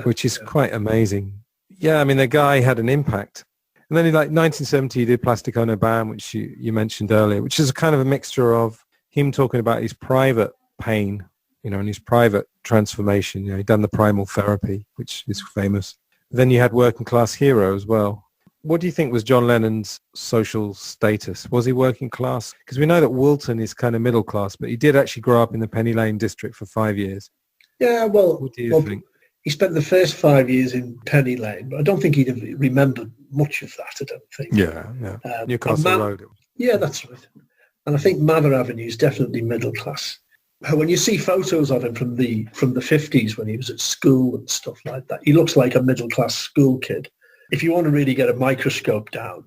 which is quite amazing. Yeah, I mean, the guy had an impact. And then in like 1970, he did Plastic Ono Band, which you mentioned earlier, which is a kind of a mixture of him talking about his private pain, you know, and his private transformation. You know, he'd done the primal therapy, which is famous. Then you had Working Class Hero as well. What do you think was John Lennon's social status? Was he working class? Because we know that Woolton is kind of middle class, but he did actually grow up in the Penny Lane district for 5 years. Yeah, well, what do you think? He spent the first 5 years in Penny Lane, but I don't think he'd have remembered much of that, I don't think. Yeah. Newcastle Road. Yeah, that's right. And I think Mather Avenue is definitely middle class. When you see photos of him from the 50s when he was at school and stuff like that, he looks like a middle-class school kid. If you want to really get a microscope down,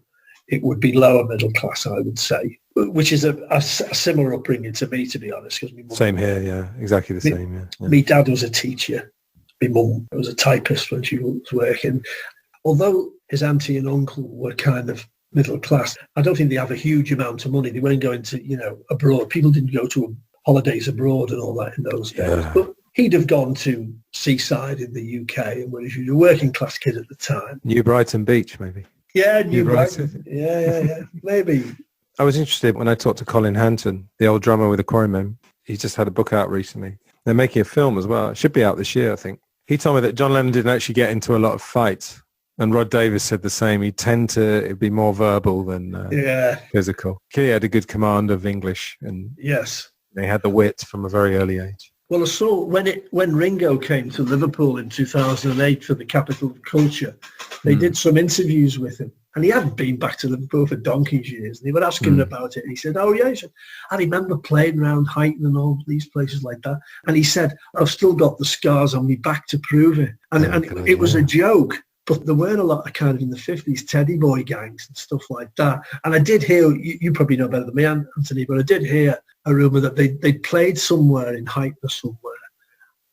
it would be lower middle class, I would say, which is a similar upbringing to me, to be honest. Same here, yeah, exactly the same. Yeah. My dad was a teacher. My mum was a typist when she was working. Although his auntie and uncle were kind of middle class, I don't think they have a huge amount of money. They weren't going to, you know, abroad. People didn't go to holidays abroad and all that in those days. Yeah. But he'd have gone to seaside in the UK, and whereas you were a working class kid at the time. New Brighton Beach, maybe. Yeah, New Brighton. Yeah, maybe. I was interested when I talked to Colin Hanton, the old drummer with the Quarrymen. He just had a book out recently. They're making a film as well. It should be out this year, I think. He told me that John Lennon didn't actually get into a lot of fights. And Rod Davis said the same. He'd tend to be more verbal than physical. He had a good command of English. And yes. They had the wit from a very early age. Well, I saw when Ringo came to Liverpool in 2008 for the Capital of Culture, they did some interviews with him. And he hadn't been back to Liverpool for donkey's years. And they were asking him about it. And he said, oh, yeah. He said, I remember playing around Huyton and all these places like that. And he said, I've still got the scars on me back to prove it. And it was a joke. But there were a lot of kind of in the 50s Teddy Boy gangs and stuff like that. And I did hear, you probably know better than me, Anthony, but I did hear a rumour that they played somewhere in Huyton or somewhere.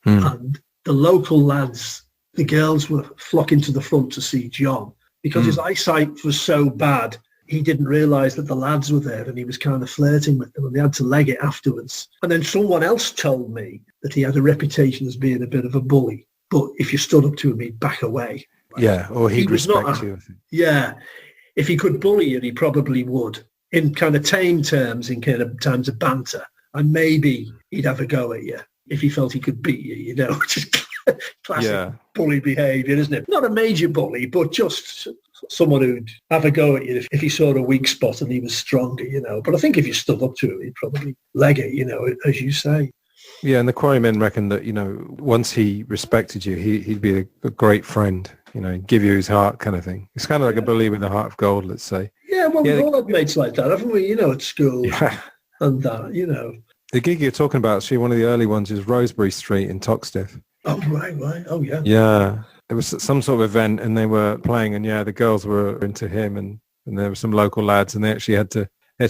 And the local lads, the girls were flocking to the front to see John because his eyesight was so bad, he didn't realise that the lads were there and he was kind of flirting with them and they had to leg it afterwards. And then someone else told me that he had a reputation as being a bit of a bully. But if you stood up to him, he'd back away. Yeah, or he'd was respect not you. I think. Yeah. If he could bully you, he probably would. In kind of tame terms, in kind of terms of banter. And maybe he'd have a go at you if he felt he could beat you, you know, which is classic bully behaviour, isn't it? Not a major bully, but just someone who'd have a go at you if he saw a weak spot and he was stronger, you know. But I think if you stood up to him, he'd probably leg it, you know, as you say. Yeah, and the quarrymen reckon that, you know, once he respected you, he'd be a great friend, you know, give you his heart kind of thing. It's kind of like a bully with a heart of gold, let's say. Yeah, well, we've all had mates like that, haven't we, you know, at school and that, you know. The gig you're talking about, actually, one of the early ones is Rosebery Street in Toxteth. Oh, right. Oh, yeah. Yeah. It was some sort of event and they were playing and, the girls were into him and there were some local lads and they actually had to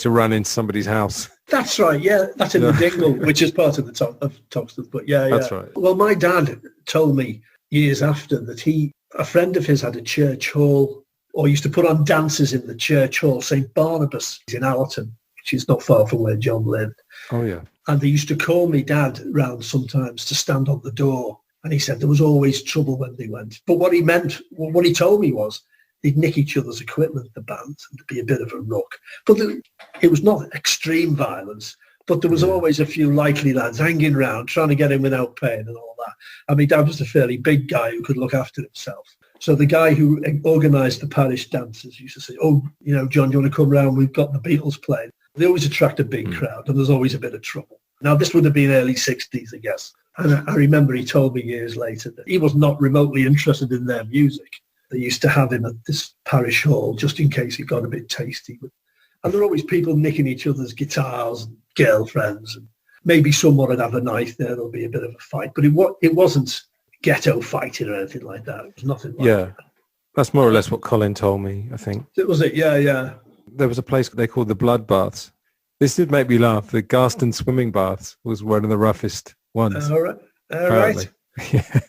run into somebody's house. That's right, yeah. That's in the Dingle, which is part of the of Toxteth, but yeah. That's right. Well, my dad told me years after that a friend of his had a church hall, or used to put on dances in the church hall, St. Barnabas in Allerton, which is not far from where John lived. Oh, yeah. And they used to call me dad round sometimes to stand on the door. And he said there was always trouble when they went. But what he told me was they'd nick each other's equipment, the band, and there'd be a bit of a ruck. But it was not extreme violence, but there was always a few likely lads hanging around, trying to get in without paying and all that. I mean, Dad was a fairly big guy who could look after himself. So the guy who organised the parish dances used to say, oh, you know, John, do you want to come round? We've got the Beatles playing. They always attract a big crowd, and there's always a bit of trouble. Now, this would have been early 60s, I guess. And I remember he told me years later that he was not remotely interested in their music. They used to have him at this parish hall just in case it got a bit tasty. And there were always people nicking each other's guitars and girlfriends. And maybe someone would have a knife there. There'll be a bit of a fight. But it wasn't ghetto fighting or anything like that. It was nothing like that. That's more or less what Colin told me, I think. Was it? Yeah. There was a place they called the Blood Baths. This did make me laugh. The Garston swimming baths was one of the roughest ones. All right. Yeah.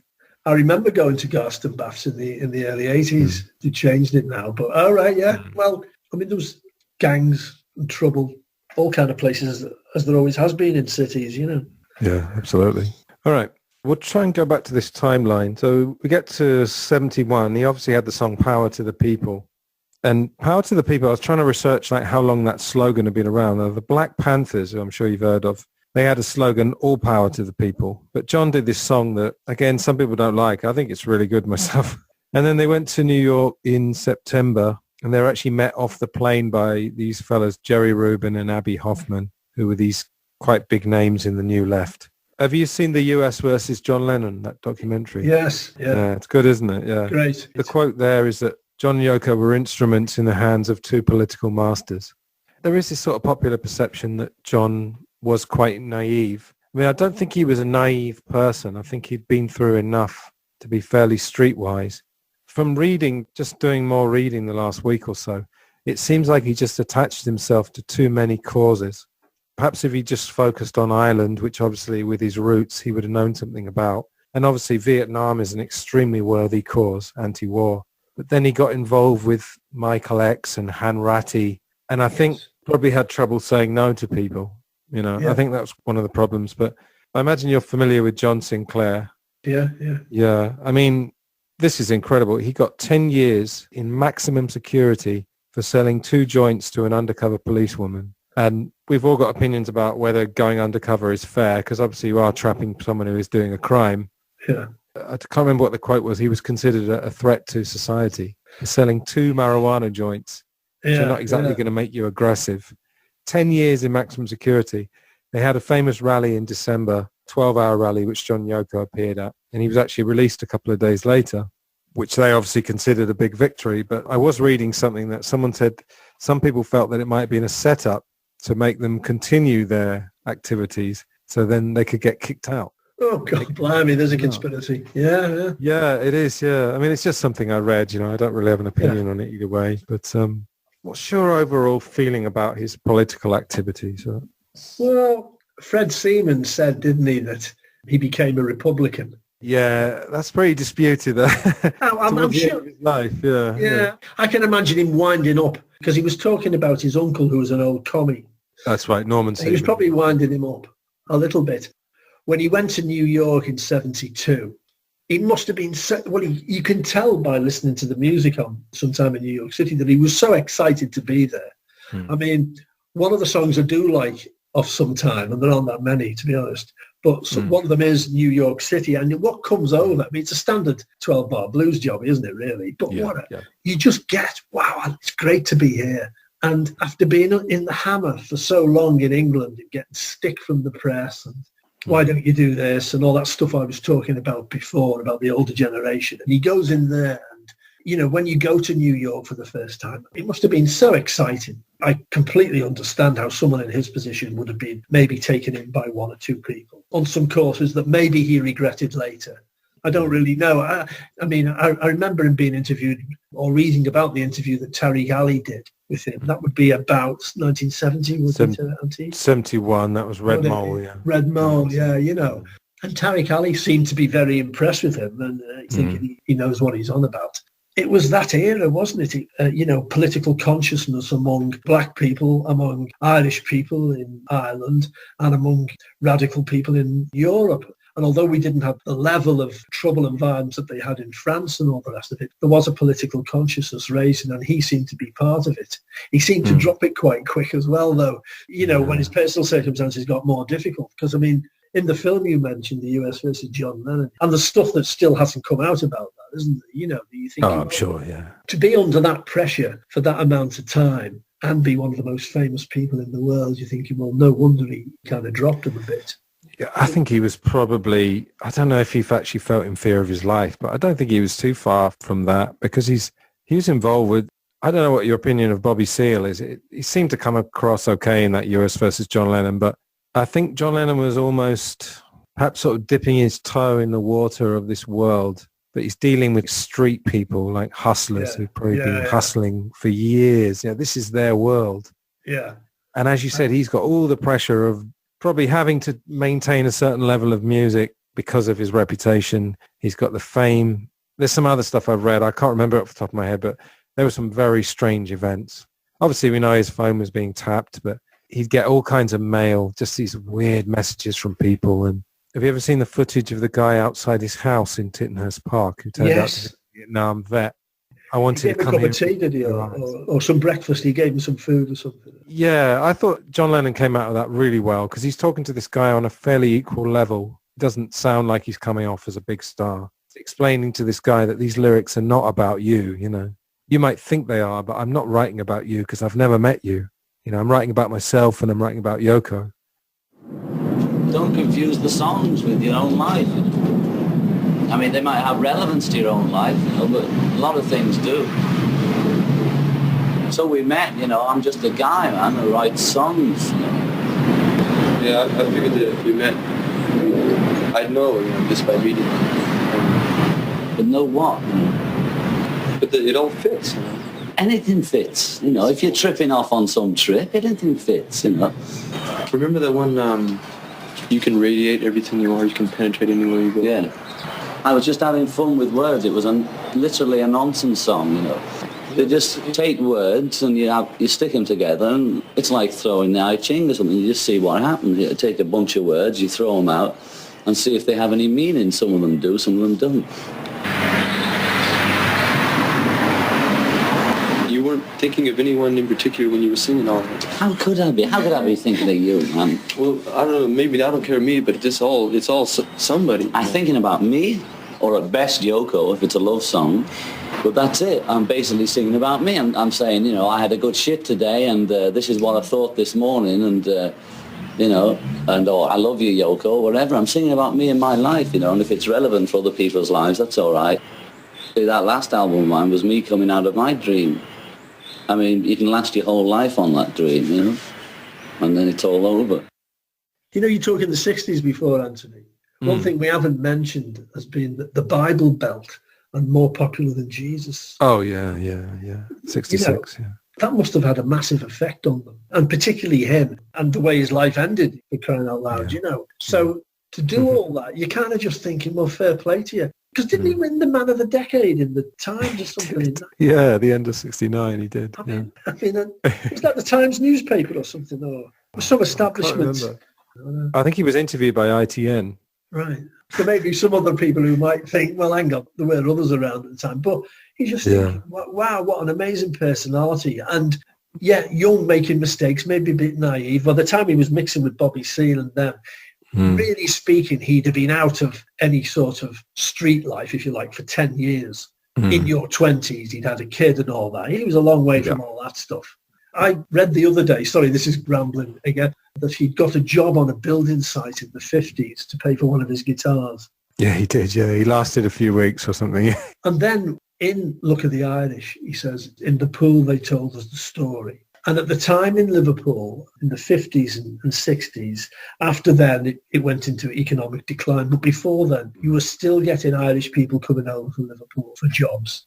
I remember going to Garston baths in the early 80s. They changed it now, but all right, yeah. Well, I mean, there was gangs and trouble, all kind of places, as there always has been in cities, you know. Yeah, absolutely. All right. We'll try and go back to this timeline. So we get to 71. He obviously had the song Power to the People. And Power to the People, I was trying to research like how long that slogan had been around. Now, the Black Panthers, who I'm sure you've heard of, they had a slogan, all power to the people. But John did this song that, again, some people don't like. I think it's really good myself. And then they went to New York in September, and they were actually met off the plane by these fellas, Jerry Rubin and Abby Hoffman, who were these quite big names in the New Left. Have you seen the US versus John Lennon, that documentary? Yes. Yeah, it's good, isn't it? Yeah. Great. The quote there is that John and Yoko were instruments in the hands of two political masters. There is this sort of popular perception that John was quite naive. I mean, I don't think he was a naive person. I think he'd been through enough to be fairly streetwise. From reading, just doing more reading the last week or so, it seems like he just attached himself to too many causes. Perhaps if he just focused on Ireland, which obviously with his roots he would have known something about. And obviously Vietnam is an extremely worthy cause, anti-war. But then he got involved with Michael X and Han Ratty, and I think probably had trouble saying no to people. You know, I think that's one of the problems. But I imagine you're familiar with John Sinclair. Yeah. I mean, this is incredible. He got 10 years in maximum security for selling 2 joints to an undercover policewoman. And we've all got opinions about whether going undercover is fair, because obviously you are trapping someone who is doing a crime. Yeah. I can't remember what the quote was. He was considered a threat to society for selling 2 marijuana joints, which are not exactly going to make you aggressive. 10 years in maximum security. They had a famous rally in December, 12-hour rally, which John Yoko appeared at. And he was actually released a couple of days later, which they obviously considered a big victory. But I was reading something that someone said some people felt that it might have been a setup to make them continue their activities so then they could get kicked out. Oh, God, blimey, there's a conspiracy. Yeah. Yeah, it is, yeah. I mean, it's just something I read, you know. I don't really have an opinion on it either way. But what's your overall feeling about his political activities? Well, Fred Seaman said, didn't he, that he became a Republican. Yeah, that's pretty disputed. I'm sure. His life, yeah. I can imagine him winding up, because he was talking about his uncle who was an old commie. That's right, Norman Seaman. He was probably winding him up a little bit. when he went to New York in 72, he must have been you can tell by listening to the music on Sometime in New York City that he was so excited to be there. I mean, one of the songs I do like of Sometime, and there aren't that many, to be honest, but one of them is New York City, and what comes over, I mean, it's a standard 12-bar blues job, isn't it, really? But you just get, wow, it's great to be here. And after being in the hammer for so long in England and getting stick from the press and why don't you do this and all that stuff I was talking about before, about the older generation. And he goes in there and, you know, when you go to New York for the first time, it must have been so exciting. I completely understand how someone in his position would have been maybe taken in by one or two people on some courses that maybe he regretted later. I don't really know. I remember him being interviewed or reading about the interview that Tariq Ali did with him. That would be about 1970, was it, Antony? 71, that was Red Mole, yeah. Red Mole, yeah, you know. And Tariq Ali seemed to be very impressed with him and thinking he knows what he's on about. It was that era, wasn't it? Political consciousness among black people, among Irish people in Ireland, and among radical people in Europe. And although we didn't have the level of trouble and violence that they had in France and all the rest of it, there was a political consciousness raising, and he seemed to be part of it. He seemed to drop it quite quick as well, though, when his personal circumstances got more difficult. Because, I mean, in the film you mentioned, the US versus John Lennon, and the stuff that still hasn't come out about that, isn't there? You know, you think, I'm sure, yeah. To be under that pressure for that amount of time and be one of the most famous people in the world, you're thinking, well, no wonder he kind of dropped him a bit. Yeah, I think he was probably, I don't know if he actually felt in fear of his life, but I don't think he was too far from that because he was involved with, I don't know what your opinion of Bobby Seale is. He seemed to come across okay in that US versus John Lennon, but I think John Lennon was almost perhaps sort of dipping his toe in the water of this world, but he's dealing with street people like hustlers who've probably been hustling for years. You know, this is their world. Yeah. And as you said, he's got all the pressure of probably having to maintain a certain level of music because of his reputation. He's got the fame. There's some other stuff I've read. I can't remember off the top of my head, but there were some very strange events. Obviously, we know his phone was being tapped, but he'd get all kinds of mail, just these weird messages from people. And have you ever seen the footage of the guy outside his house in Tittenhurst Park who turned out to be a Vietnam vet? I wanted to come here. He gave him a cup of tea, did he? Or some breakfast. He gave him some food or something. Yeah, I thought John Lennon came out of that really well because he's talking to this guy on a fairly equal level. It doesn't sound like he's coming off as a big star. He's explaining to this guy that these lyrics are not about you, you know. You might think they are, but I'm not writing about you because I've never met you. You know, I'm writing about myself and I'm writing about Yoko. Don't confuse the songs with your own life. I mean, they might have relevance to your own life, you know, but a lot of things do. So we met, you know, I'm just a guy, man, who writes songs, you know. Yeah, I figured that if we met, I'd know, you know, just by reading. But know what? You know? But it all fits, you know. Anything fits, you know. If you're tripping off on some trip, anything fits, you know. Remember that one, you can radiate everything you are, you can penetrate anywhere you go? Yeah. I was just having fun with words. It was literally a nonsense song, you know. They just take words and you stick them together, and it's like throwing the I Ching or something. You just see what happens. You take a bunch of words, you throw them out, and see if they have any meaning. Some of them do, some of them don't. You weren't thinking of anyone in particular when you were singing all that? How could I be? How could I be thinking of you, man? Well, I don't know. Maybe I don't care me, but it's all somebody. I'm thinking about me, or at best Yoko, if it's a love song. But that's it. I'm basically singing about me. I'm saying, you know, I had a good shit today, and this is what I thought this morning, and, you know, and I love you, Yoko, whatever. I'm singing about me and my life, you know, and if it's relevant for other people's lives, that's all right. See, that last album of mine was me coming out of my dream. I mean, you can last your whole life on that dream, you know, and then it's all over. You know, you talk in the 60s before, Antony. One thing we haven't mentioned has been the Bible Belt and more popular than Jesus. Oh, yeah. 66, you know, that must have had a massive effect on them, and particularly him and the way his life ended, for crying out loud, you know. So to do all that, you're kind of just thinking, well, fair play to you. Because didn't he win the Man of the Decade in the Times or something like that? Yeah, the end of 69 he did. I mean, was that the Times newspaper or something? Or some establishment? I think he was interviewed by ITN. Right. There may be some other people who might think, well, hang on, there were others around at the time. But he's just thinking, wow, what an amazing personality. And yeah, young, making mistakes, maybe a bit naive. By the time he was mixing with Bobby Seale and them, really speaking, he'd have been out of any sort of street life, if you like, for 10 years. In your 20s, he'd had a kid and all that. He was a long way from all that stuff. I read the other day, sorry, this is rambling again, that he'd got a job on a building site in the 50s to pay for one of his guitars. Yeah, he did, yeah. He lasted a few weeks or something. And then in Look of the Irish, he says, in the pool they told us the story. And at the time in Liverpool, in the 50s and 60s, after then it went into economic decline. But before then, you were still getting Irish people coming over from Liverpool for jobs.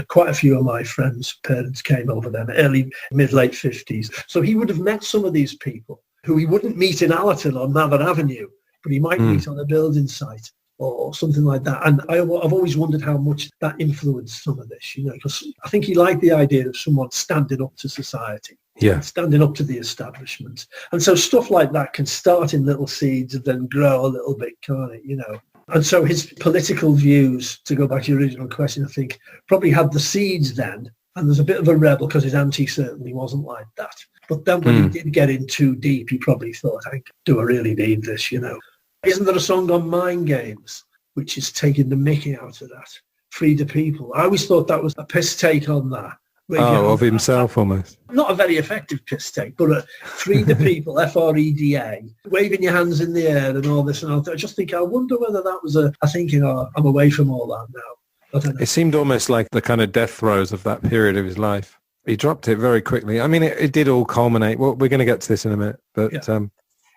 Quite a few of my friends' parents came over then, early, mid-late 50s. So he would have met some of these people who he wouldn't meet in Allerton on Mather Avenue, but he might meet on a building site or something like that. And I've always wondered how much that influenced some of this, you know, because I think he liked the idea of someone standing up to society, standing up to the establishment. And so stuff like that can start in little seeds and then grow a little bit, can't it, you know? And so his political views, to go back to your original question, I think probably had the seeds then. And there's a bit of a rebel because his auntie certainly wasn't like that. But then when he did get in too deep, he probably thought, do I really need this, you know? Isn't there a song on Mind Games, which is taking the mickey out of that? Free the People. I always thought that was a piss take on that. Of himself almost. Not a very effective piss take, but Free the People, F-R-E-D-A, waving your hands in the air and all this. And I just think, I wonder whether that was I'm away from all that now. I don't know. It seemed almost like the kind of death throes of that period of his life. He dropped it very quickly. I mean, it did all culminate. Well, we're going to get to this in a minute, but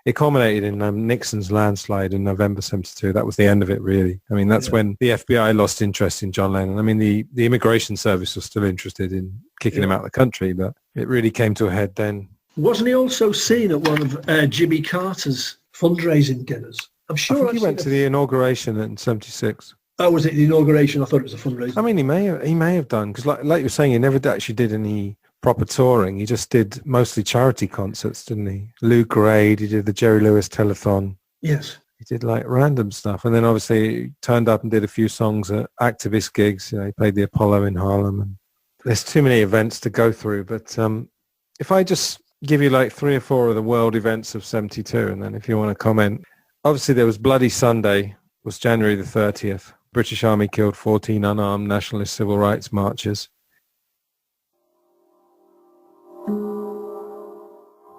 it culminated in Nixon's landslide in November 72. That was the end of it, really. I mean, that's when the FBI lost interest in John Lennon. I mean, the Immigration Service was still interested in kicking him out of the country, but it really came to a head then. Wasn't he also seen at one of Jimmy Carter's fundraising dinners? I'm sure I think he went to the inauguration in 76. Oh, was it the inauguration? I thought it was a fundraiser. I mean, he may have done, because like you were saying, he never actually did any proper touring. He just did mostly charity concerts, didn't he? Lou Grade, he did the Jerry Lewis Telethon. Yes. He did like random stuff. And then obviously he turned up and did a few songs at activist gigs. You know, he played the Apollo in Harlem. And there's too many events to go through. But if I just give you like 3 or 4 of the world events of 72, and then if you want to comment, obviously there was Bloody Sunday, was January the 30th. British Army killed 14 unarmed nationalist civil rights marchers.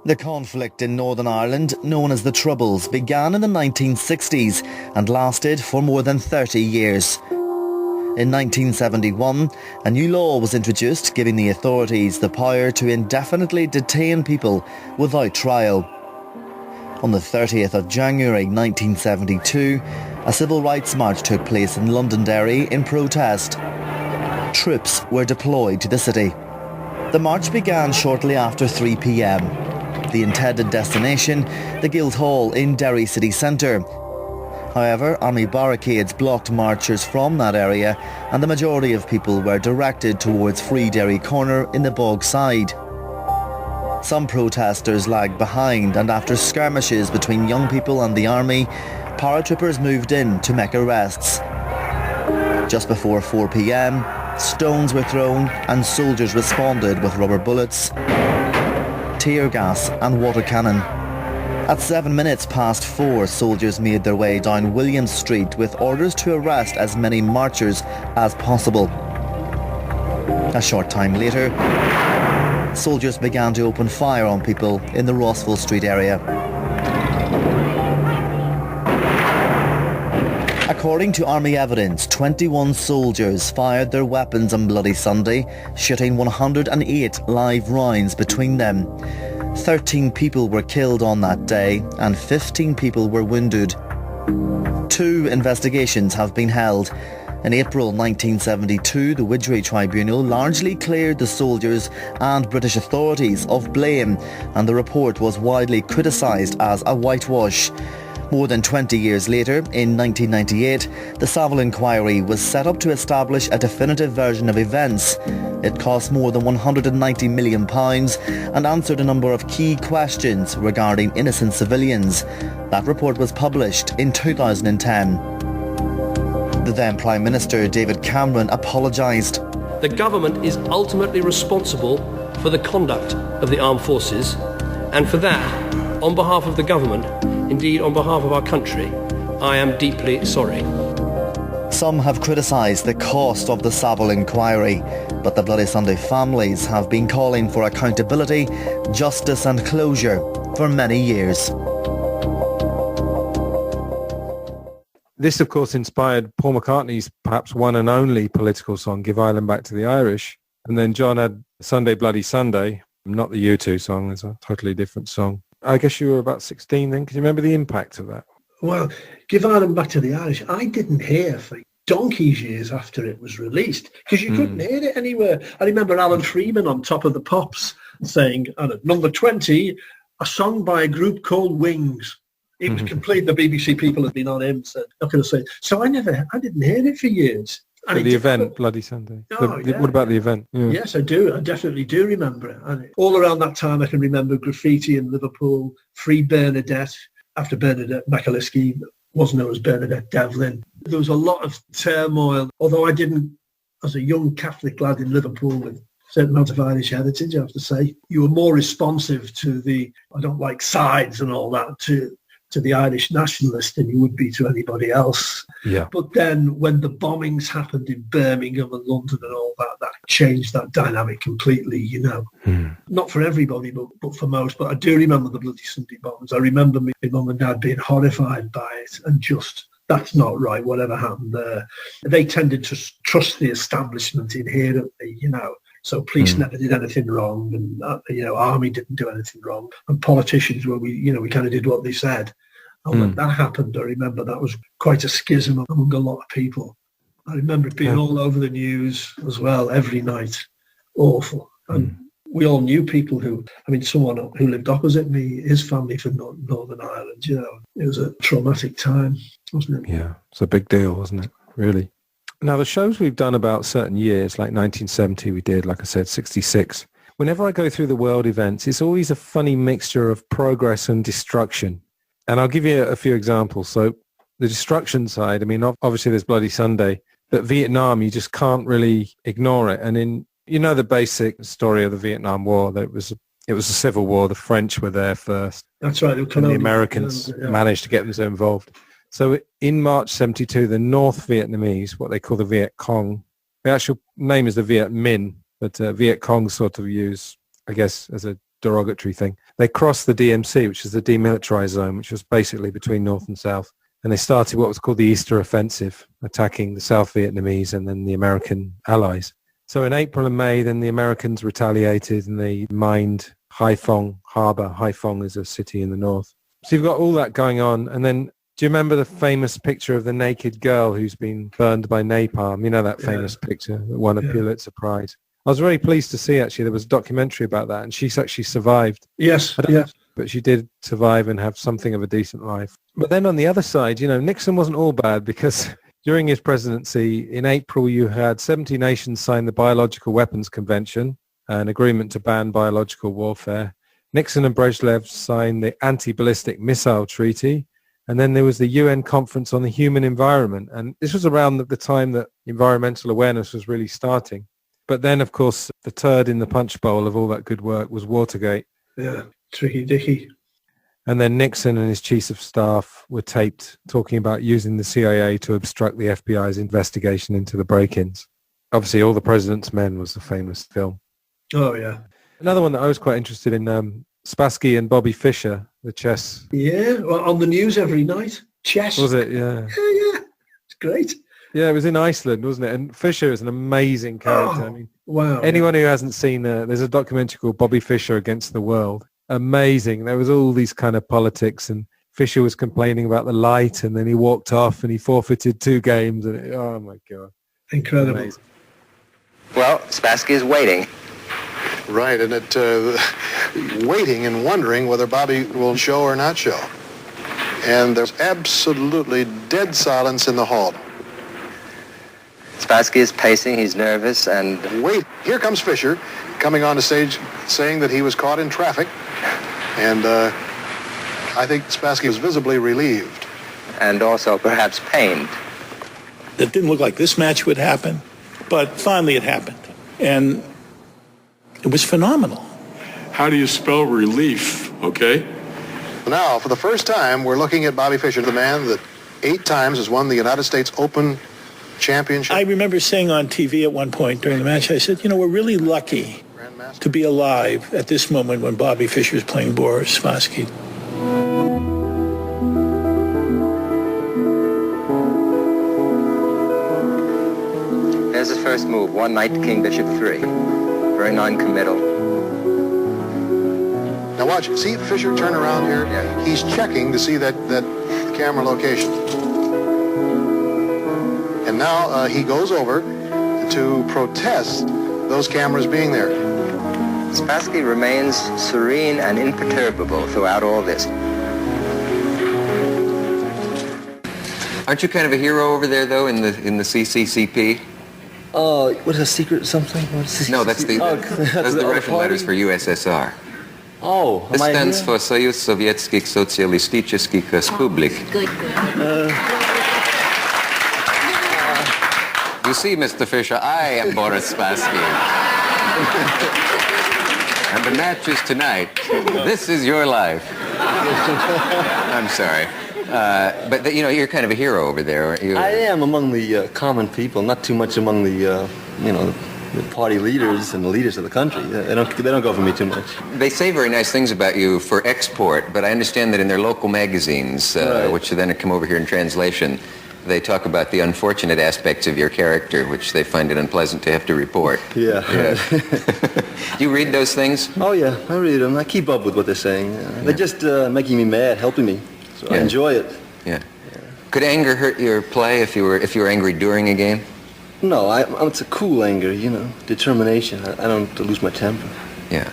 The conflict in Northern Ireland, known as the Troubles, began in the 1960s and lasted for more than 30 years. In 1971, a new law was introduced giving the authorities the power to indefinitely detain people without trial. On the 30th of January 1972, a civil rights march took place in Londonderry in protest. Troops were deployed to the city. The march began shortly after 3 p.m. The intended destination, the Guildhall in Derry city centre. However, army barricades blocked marchers from that area and the majority of people were directed towards Free Derry Corner in the Bog Side. Some protesters lagged behind, and after skirmishes between young people and the army, paratroopers moved in to make arrests. Just before 4 p.m, stones were thrown and soldiers responded with rubber bullets, tear gas and water cannon. At 7 minutes past 4, soldiers made their way down William Street with orders to arrest as many marchers as possible. A short time later, soldiers began to open fire on people in the Rossville Street area. According to army evidence, 21 soldiers fired their weapons on Bloody Sunday, shooting 108 live rounds between them. 13 people were killed on that day and 15 people were wounded. 2 investigations have been held. In April 1972, the Widgery Tribunal largely cleared the soldiers and British authorities of blame, and the report was widely criticised as a whitewash. More than 20 years later, in 1998, the Savile inquiry was set up to establish a definitive version of events. It cost more than £190 million and answered a number of key questions regarding innocent civilians. That report was published in 2010. The then Prime Minister, David Cameron, apologised. The government is ultimately responsible for the conduct of the armed forces, and for that, on behalf of the government, indeed on behalf of our country, I am deeply sorry. Some have criticised the cost of the Savile inquiry, but the Bloody Sunday families have been calling for accountability, justice and closure for many years. This, of course, inspired Paul McCartney's perhaps one and only political song, Give Ireland Back to the Irish. And then John had Sunday Bloody Sunday, not the U2 song, it's a totally different song. I guess you were about 16 then. Can you remember the impact of that? Well, Give Ireland Back to the Irish, I didn't hear for donkey's years after it was released, because you couldn't hear it anywhere. I remember Alan Freeman on Top of the Pops saying, number 20, a song by a group called Wings. It was complete. The BBC people had been on him, said, not going to say. So I didn't hear it for years. And the event, Bloody Sunday. Yeah. What about the event? Yeah. Yes, I do. I definitely do remember it. And all around that time, I can remember graffiti in Liverpool, Free Bernadette, after Bernadette Macaliski was known as Bernadette Devlin. There was a lot of turmoil, although I didn't, as a young Catholic lad in Liverpool with a certain amount of Irish heritage, I have to say, you were more responsive to the, I don't like sides and all that, to the Irish nationalist than you would be to anybody else. Yeah. But then when the bombings happened in Birmingham and London and all that, that changed that dynamic completely, you know. Not for everybody, but for most. But I do remember the Bloody Sunday bombs. I remember my mum and dad being horrified by it and just, that's not right, whatever happened there. They tended to trust the establishment inherently, you know. So police never did anything wrong, and army didn't do anything wrong, and politicians we kind of did what they said. And when that happened, I remember that was quite a schism among a lot of people. I remember it being all over the news as well every night. Awful. And we all knew people someone who lived opposite me, his family from Northern Ireland. You know, it was a traumatic time, wasn't it? Yeah, it's a big deal, wasn't it? Really. Now, the shows we've done about certain years, like 1970 we did, like I said, 66. Whenever I go through the world events, it's always a funny mixture of progress and destruction. And I'll give you a few examples. So the destruction side, obviously there's Bloody Sunday, but Vietnam, you just can't really ignore it. And the basic story of the Vietnam War, that it was a civil war. The French were there first. That's right. And the Americans managed to get themselves involved. So in March 72, the North Vietnamese, what they call the Viet Cong, the actual name is the Viet Minh, but Viet Cong sort of use, I guess, as a derogatory thing. They crossed the DMZ, which is the demilitarized zone, which was basically between North and South. And they started what was called the Easter Offensive, attacking the South Vietnamese and then the American allies. So in April and May, then the Americans retaliated and they mined Haiphong Harbor. Haiphong is a city in the north. So you've got all that going on. And then do you remember the famous picture of the naked girl who's been burned by napalm? You know that famous picture that won a Pulitzer Prize. I was very pleased to see, actually, there was a documentary about that, and she's actually survived. Yes. But she did survive and have something of a decent life. But then on the other side, Nixon wasn't all bad, because during his presidency, in April, you had 70 nations sign the Biological Weapons Convention, an agreement to ban biological warfare. Nixon and Brezhnev signed the Anti-Ballistic Missile Treaty. And then there was the UN Conference on the Human Environment. And this was around the time that environmental awareness was really starting. But then, of course, the turd in the punch bowl of all that good work was Watergate. Yeah, tricky dicky. And then Nixon and his chiefs of staff were taped talking about using the CIA to obstruct the FBI's investigation into the break-ins. Obviously, All the President's Men was the famous film. Oh, yeah. Another one that I was quite interested in, Spassky and Bobby Fischer, the chess. Yeah, well, on the news every night. Chess. Was it? Yeah. Yeah. It's great. Yeah, it was in Iceland, wasn't it? And Fischer is an amazing character. Wow. Anyone who hasn't seen, there's a documentary called Bobby Fischer Against the World. Amazing. There was all these kind of politics, and Fischer was complaining about the light, and then he walked off and he forfeited 2 games. And oh, my God. Incredible. Amazing. Well, Spassky is waiting. Right, and waiting and wondering whether Bobby will show or not show. and there's absolutely dead silence in the hall. Spassky is pacing, he's nervous, and... Wait, here comes Fisher, coming on the stage saying that he was caught in traffic, and I think Spassky was visibly relieved. And also perhaps pained. It didn't look like this match would happen, but finally it happened. And it was phenomenal. How do you spell relief, okay? Now, for the first time, we're looking at Bobby Fischer, the man that 8 times has won the United States Open Championship. I remember saying on TV at one point during the match, I said, we're really lucky to be alive at this moment when Bobby Fischer is playing Boris Spassky. There's his first move, one knight to king bishop 3. Very non-committal. Now watch, see Fischer turn around here? Yeah. He's checking to see that camera location. And now he goes over to protest those cameras being there. Spassky remains serene and imperturbable throughout all this. Aren't you kind of a hero over there, though, in the CCCP? Oh, what is a secret something? No, that's the Russian letters for USSR. Oh, this stands for Союз Советских Социалистических Республик. Good. You see, Mr. Fisher, I am Boris Spassky. And the match is tonight. This is your life. I'm sorry. But you're kind of a hero over there, aren't you? I am among the common people, not too much among the, the party leaders and the leaders of the country. They don't go for me too much. They say very nice things about you for export, but I understand that in their local magazines, right, which then come over here in translation, they talk about the unfortunate aspects of your character, which they find it unpleasant to have to report. Yeah. Do you read those things? Oh, yeah, I read them. I keep up with what they're saying. They're just making me mad, helping me. So I enjoy it. Yeah. Could anger hurt your play if you were angry during a game? No, it's a cool anger, determination. I don't lose my temper. Yeah.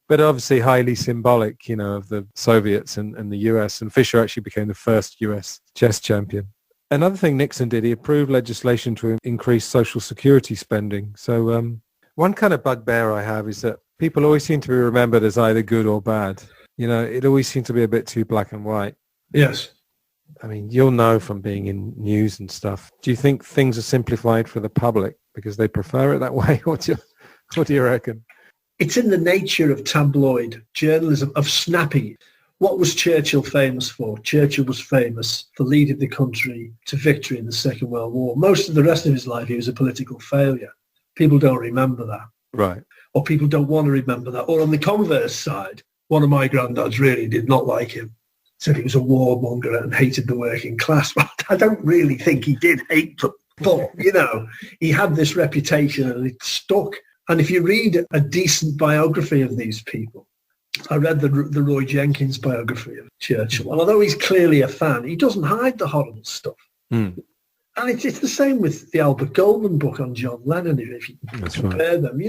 But obviously highly symbolic, of the Soviets and the US. And Fischer actually became the first US chess champion. Another thing Nixon did, he approved legislation to increase Social Security spending. So one kind of bugbear I have is that people always seem to be remembered as either good or bad. It always seems to be a bit too black and white. Yes. I mean, you'll know from being in news and stuff. Do you think things are simplified for the public because they prefer it that way? What do you reckon? It's in the nature of tabloid journalism, of snappy. What was Churchill famous for? Churchill was famous for leading the country to victory in the Second World War. Most of the rest of his life, he was a political failure. People don't remember that. Right. Or people don't want to remember that. Or on the converse side, one of my granddads really did not like him. Said he was a warmonger and hated the working class. But I don't really think he did hate them. But, he had this reputation and it stuck. And if you read a decent biography of these people, I read the Roy Jenkins biography of Churchill. And although he's clearly a fan, he doesn't hide the horrible stuff. And it's the same with the Albert Goldman book on John Lennon, if you compare them,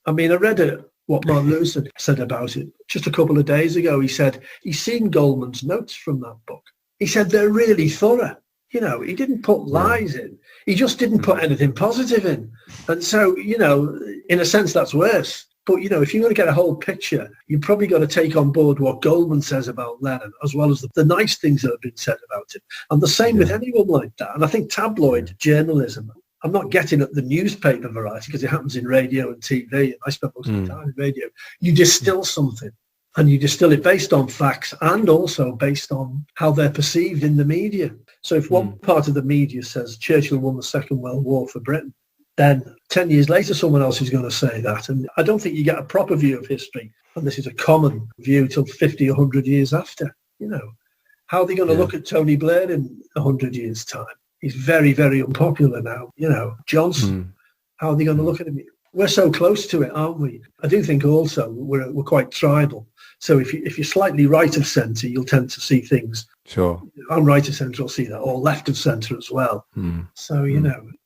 I mean, I read what Martin Lewis said about it just a couple of days ago. He said he's seen Goldman's notes from that book. He said they're really thorough. He didn't put lies in. He just didn't put anything positive in. And so, in a sense, that's worse. But, if you're going to get a whole picture, you've probably got to take on board what Goldman says about Lennon, as well as the nice things that have been said about him. And the same with anyone like that. And I think tabloid journalism, I'm not getting at the newspaper variety because it happens in radio and TV. And I spend most of the time in radio. You distill something. And you distill it based on facts and also based on how they're perceived in the media. So if one part of the media says Churchill won the Second World War for Britain, then 10 years later someone else is going to say that. And I don't think you get a proper view of history. And this is a common view till 50 or 100 years after. How are they going to look at Tony Blair in 100 years' time? He's very, very unpopular now. Johnson, how are they going to look at him? We're so close to it, aren't we? I do think also we're quite tribal. So if you're slightly right of centre, you'll tend to see things. Sure. I'm right of centre, I'll see that, or left of centre as well. So,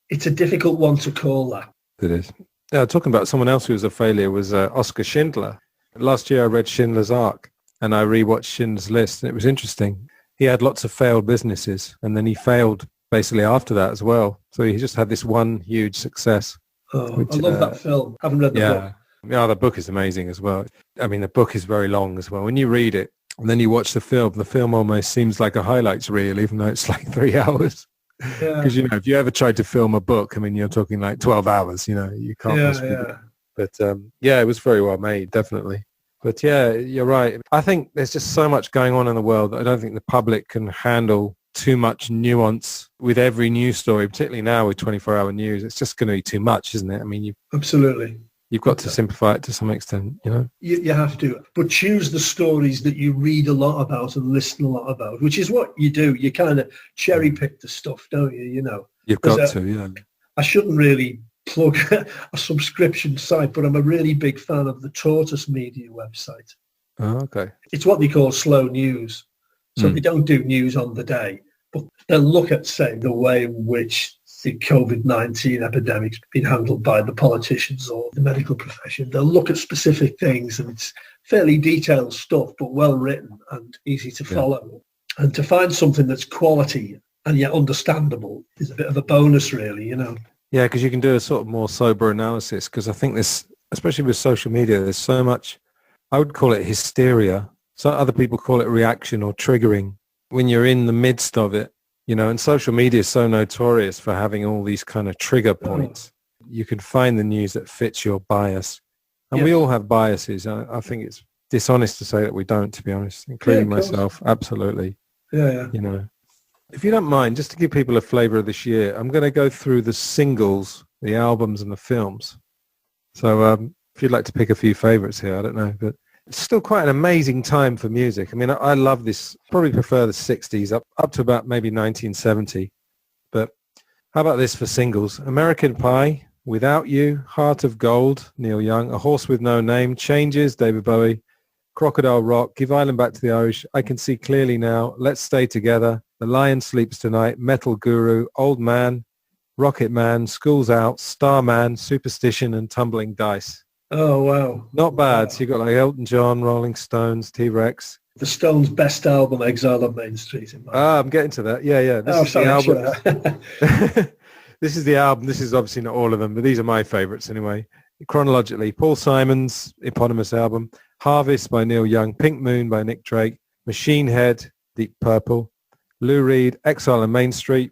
it's a difficult one to call that. It is. Yeah, talking about someone else who was a failure was Oskar Schindler. Last year I read Schindler's Ark, and I rewatched Schindler's List, and it was interesting. He had lots of failed businesses, and then he failed basically after that as well. So he just had this one huge success. Oh, I love that film. I haven't read the book. Yeah, the book is amazing as well. I mean, the book is very long as well. When you read it and then you watch the film almost seems like a highlights reel, even though it's like 3 hours. Because, you know, if you ever tried to film a book, I mean, you're talking like 12 hours, you know, you can't possibly do it. But, yeah, it was very well made, definitely. But, yeah, you're right. I think there's just so much going on in the world that I don't think the public can handle too much nuance with every news story, particularly now with 24-hour news. It's just going to be too much, isn't it? I mean, absolutely. You've got to simplify it to some extent, you know? You have to. But choose the stories that you read a lot about and listen a lot about, which is what you do. You kind of cherry pick the stuff, don't you? You know? You've got to, yeah. I shouldn't really plug a subscription site, but I'm a really big fan of the Tortoise Media website. Oh, okay. It's what they call slow news. So they don't do news on the day, but they'll look at, say, the way in which the COVID-19 epidemic's been handled by the politicians or the medical profession. They'll look at specific things, and it's fairly detailed stuff, but well written and easy to follow. And to find something that's quality and yet understandable is a bit of a bonus, really, you know. Yeah, because you can do a sort of more sober analysis, because I think this, especially with social media, there's so much, I would call it hysteria. So other people call it reaction or triggering. When you're in the midst of it, you know, and social media is so notorious for having all these kind of trigger points. You can find the news that fits your bias. And we all have biases. I think it's dishonest to say that we don't, to be honest, including myself. Absolutely. Yeah. You know, if you don't mind, just to give people a flavour of this year, I'm going to go through the singles, the albums and the films. So if you'd like to pick a few favourites here, I don't know, but it's still quite an amazing time for music. I mean, I love this, probably prefer the 60s up to about maybe 1970. But how about this for singles? American Pie, Without You, Heart of Gold, Neil Young, A Horse with No Name, Changes, David Bowie, Crocodile Rock, Give Ireland Back to the Irish, I Can See Clearly Now, Let's Stay Together, The Lion Sleeps Tonight, Metal Guru, Old Man, Rocket Man, School's Out, Starman, Superstition and Tumbling Dice. Oh, wow. Not bad. So you've got like Elton John, Rolling Stones, T-Rex. The Stones' best album, Exile on Main Street. I'm getting to that. Yeah. This is the album. This is the album. This is obviously not all of them, but these are my favourites anyway. Chronologically, Paul Simon's eponymous album, Harvest by Neil Young, Pink Moon by Nick Drake, Machine Head, Deep Purple, Lou Reed, Exile on Main Street,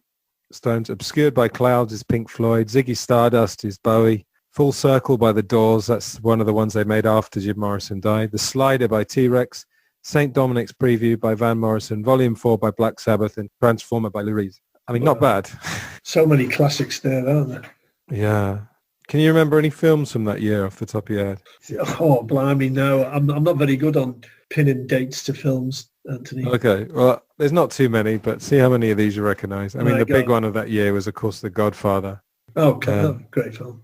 Stones, Obscured by Clouds is Pink Floyd, Ziggy Stardust is Bowie, Full Circle by The Doors, that's one of the ones they made after Jim Morrison died. The Slider by T-Rex, St. Dominic's Preview by Van Morrison, Volume 4 by Black Sabbath, and Transformer by Lou Reed. I mean, not bad. So many classics there, aren't there? Yeah. Can you remember any films from that year off the top of your head? Oh, blimey, no. I'm not very good on pinning dates to films, Anthony. Okay, well, there's not too many, but see how many of these you recognise. I mean, the big one of that year was, of course, The Godfather. Oh, great film.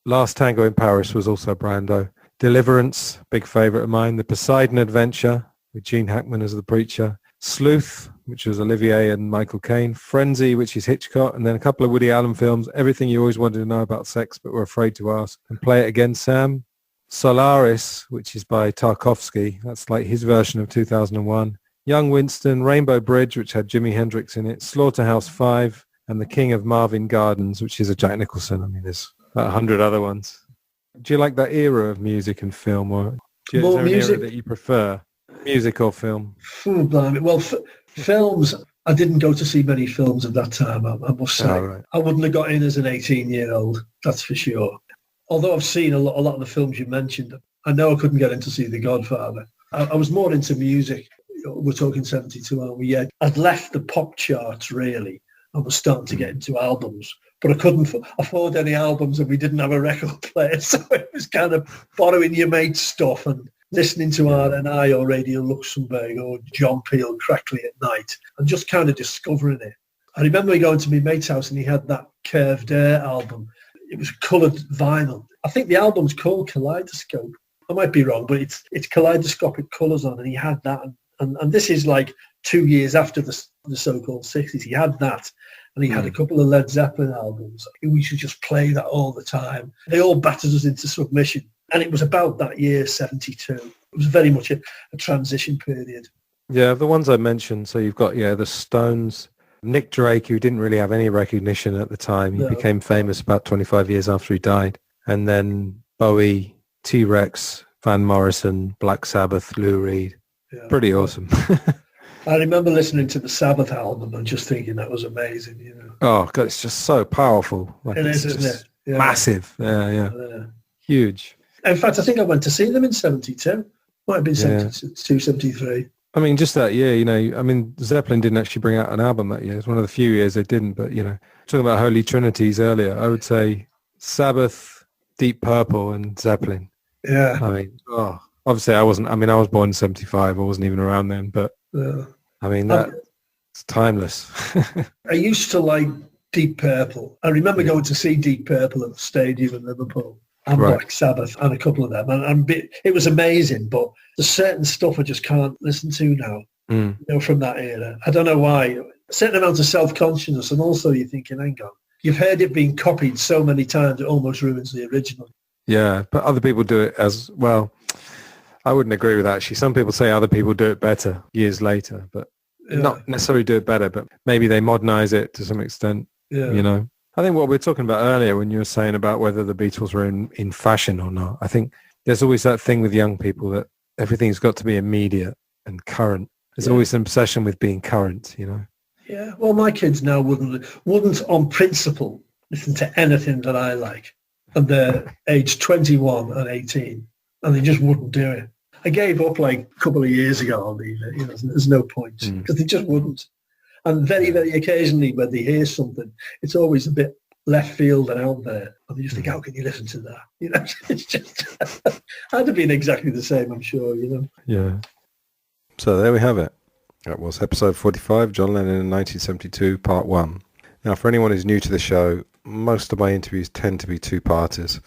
Last Tango in Paris was also Brando. Deliverance, big favourite of mine. The Poseidon Adventure with Gene Hackman as the preacher. Sleuth, which was Olivier and Michael Caine. Frenzy, which is Hitchcock. And then a couple of Woody Allen films. Everything You Always Wanted to Know About Sex but Were Afraid to Ask. And Play It Again, Sam. Solaris, which is by Tarkovsky. That's like his version of 2001. Young Winston, Rainbow Bridge, which had Jimi Hendrix in it. Slaughterhouse 5. And The King of Marvin Gardens, which is a Jack Nicholson. I mean, there's about 100 other ones. Do you like that era of music and film, or is there an era that you prefer, music or film? Well, films, I didn't go to see many films at that time, I must say. Oh, right. I wouldn't have got in as an 18-year-old, that's for sure. Although I've seen a lot of the films you mentioned, I know I couldn't get in to see The Godfather. I was more into music. We're talking 72, aren't we? Yeah, I'd left the pop charts, really. I was starting to get into albums, but I couldn't afford any albums and we didn't have a record player. So it was kind of borrowing your mate's stuff and listening to R&I or Radio Luxembourg or John Peel Crackly at Night and just kind of discovering it. I remember going to my mate's house and he had that Curved Air album. It was coloured vinyl. I think the album's called Kaleidoscope. I might be wrong, but it's kaleidoscopic colours on, and he had that. And this is like 2 years after the so-called 60s. He had that, and he had a couple of Led Zeppelin albums. We should just play that all the time. They all battered us into submission. And it was about that year, 72. It was very much a transition period. Yeah, the ones I mentioned. So you've got, the Stones, Nick Drake, who didn't really have any recognition at the time. He became famous about 25 years after he died. And then Bowie, T-Rex, Van Morrison, Black Sabbath, Lou Reed. Yeah. Pretty awesome. I remember listening to the Sabbath album and just thinking that was amazing, Oh, God, it's just so powerful. Like, it is, isn't it? Yeah. Massive. Yeah. Huge. In fact, I think I went to see them in 72. Might have been 72, 73. I mean, just that year, Zeppelin didn't actually bring out an album that year. It's one of the few years they didn't, but, talking about Holy Trinities earlier, I would say Sabbath, Deep Purple, and Zeppelin. Yeah. I mean, obviously I was born in 75. I wasn't even around then, but, it's timeless. I used to like Deep Purple. I remember going to see Deep Purple at the stadium in Liverpool. And Black Sabbath and a couple of them. And it was amazing, but there's certain stuff I just can't listen to now, from that era. I don't know why. A certain amount of self-consciousness, and also you're thinking, hang on, you've heard it being copied so many times it almost ruins the original. Yeah, but other people do it as well. I wouldn't agree with that, actually. Some people say other people do it better years later, but not necessarily do it better, but maybe they modernize it to some extent, I think what we were talking about earlier when you were saying about whether the Beatles were in fashion or not, I think there's always that thing with young people that everything's got to be immediate and current. There's always an obsession with being current, Yeah, well, my kids now wouldn't on principle listen to anything that I like. And they're aged 21 and 18, and they just wouldn't do it. I gave up like a couple of years ago on leave it. There's no point because they just wouldn't. And very, very occasionally when they hear something, it's always a bit left field and out there. And they just think, how can you listen to that? It's just, I'd have been exactly the same, I'm sure, Yeah. So there we have it. That was episode 45, John Lennon in 1972, part 1. Now, for anyone who's new to the show, most of my interviews tend to be two-parters.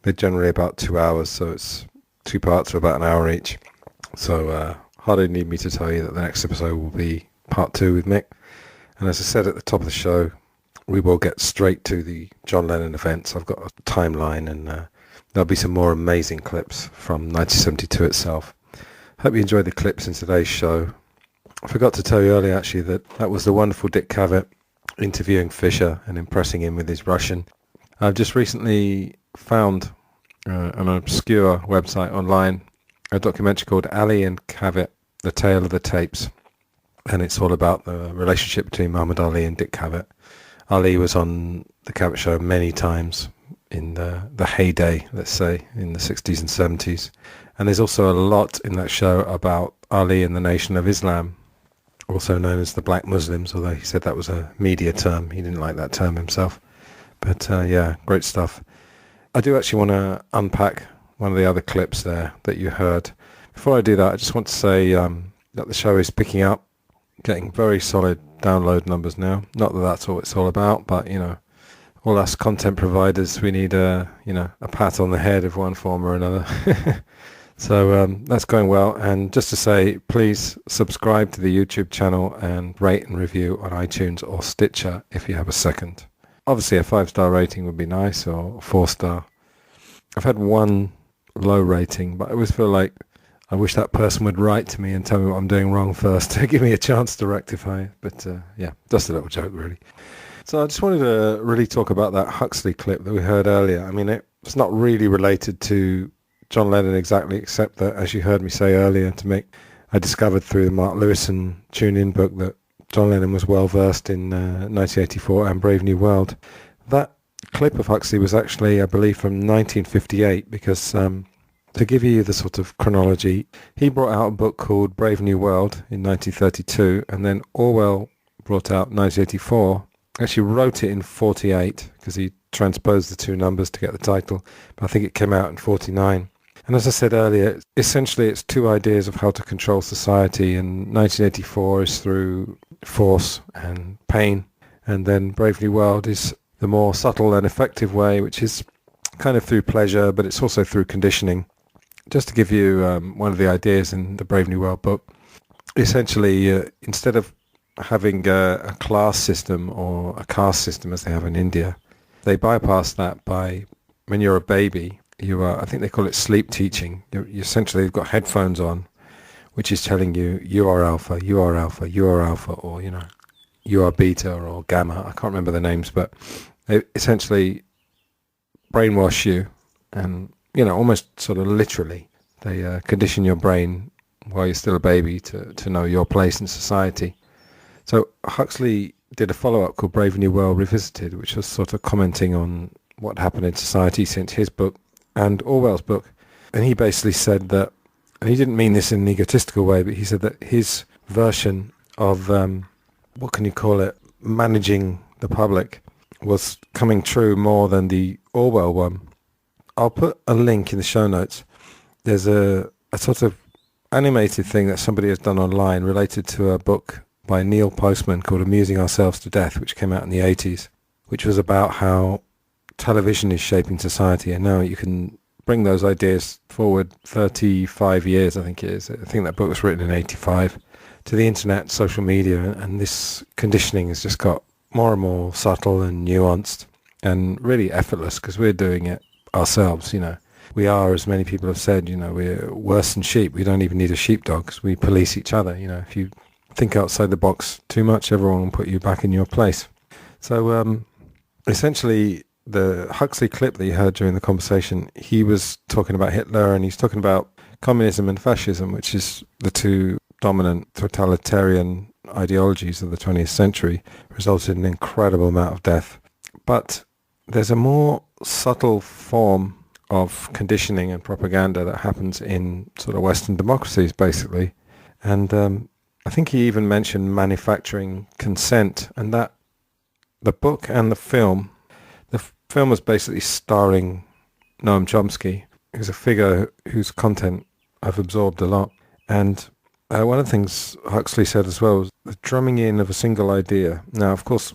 They're generally about 2 hours, so it's 2 parts of about an hour each. So hardly need me to tell you that the next episode will be part 2 with Mick. And as I said at the top of the show, we will get straight to the John Lennon events. I've got a timeline, and there'll be some more amazing clips from 1972 itself. Hope you enjoyed the clips in today's show. I forgot to tell you earlier, actually, that was the wonderful Dick Cavett interviewing Fisher and impressing him with his Russian. I've just recently found an obscure website online, a documentary called Ali and Cavett, The Tale of the Tapes. And it's all about the relationship between Muhammad Ali and Dick Cavett. Ali was on the Cavett show many times in the heyday, let's say, in the 60s and 70s. And there's also a lot in that show about Ali and the Nation of Islam, also known as the Black Muslims, although he said that was a media term. He didn't like that term himself. But great stuff. I do actually want to unpack one of the other clips there that you heard. Before I do that, I just want to say that the show is picking up, getting very solid download numbers now. Not that that's all it's all about, but, all us content providers, we need a pat on the head of one form or another. So that's going well. And just to say, please subscribe to the YouTube channel and rate and review on iTunes or Stitcher if you have a second. Obviously, a 5-star rating would be nice, or 4-star. I've had one low rating, but I always feel like I wish that person would write to me and tell me what I'm doing wrong first to give me a chance to rectify it. But just a little joke, really. So I just wanted to really talk about that Huxley clip that we heard earlier. I mean, it's not really related to John Lennon exactly, except that, as you heard me say earlier, I discovered through the Mark Lewison tune-in book that John Lennon was well versed in 1984 and Brave New World. That clip of Huxley was actually, I believe, from 1958, because to give you the sort of chronology, he brought out a book called Brave New World in 1932, and then Orwell brought out 1984. Actually wrote it in 48 because he transposed the two numbers to get the title, but I think it came out in 49. And as I said earlier, essentially it's two ideas of how to control society, and 1984 is through force and pain, and then Brave New World is the more subtle and effective way, which is kind of through pleasure, but it's also through conditioning. Just to give you one of the ideas in the Brave New World book, essentially instead of having a class system or a caste system as they have in India, they bypass that by, when you're a baby, you are, I think they call it sleep teaching. You essentially, you've got headphones on, which is telling you, you are alpha, you are alpha, you are alpha, or, you are beta or gamma. I can't remember the names, but they essentially brainwash you and, almost sort of literally, they condition your brain while you're still a baby to know your place in society. So Huxley did a follow-up called Brave New World Revisited, which was sort of commenting on what happened in society since his book and Orwell's book. And he basically said that, and he didn't mean this in an egotistical way, but he said that his version of, what can you call it, managing the public was coming true more than the Orwell one. I'll put a link in the show notes. There's a sort of animated thing that somebody has done online related to a book by Neil Postman called Amusing Ourselves to Death, which came out in the 80s, which was about how television is shaping society, and now you can bring those ideas forward 35 years, I think it is. I think that book was written in 85, to the internet, social media, and this conditioning has just got more and more subtle and nuanced and really effortless because we're doing it ourselves, We are, as many people have said, we're worse than sheep. We don't even need a sheepdog because we police each other. If you think outside the box too much, everyone will put you back in your place. So essentially, the Huxley clip that you heard during the conversation, he was talking about Hitler and he's talking about communism and fascism, which is the two dominant totalitarian ideologies of the 20th century, resulted in an incredible amount of death. But there's a more subtle form of conditioning and propaganda that happens in sort of Western democracies, basically. And I think he even mentioned manufacturing consent, and that the book and the film was basically starring Noam Chomsky, who's a figure whose content I've absorbed a lot. And one of the things Huxley said as well was the drumming in of a single idea. Now, of course,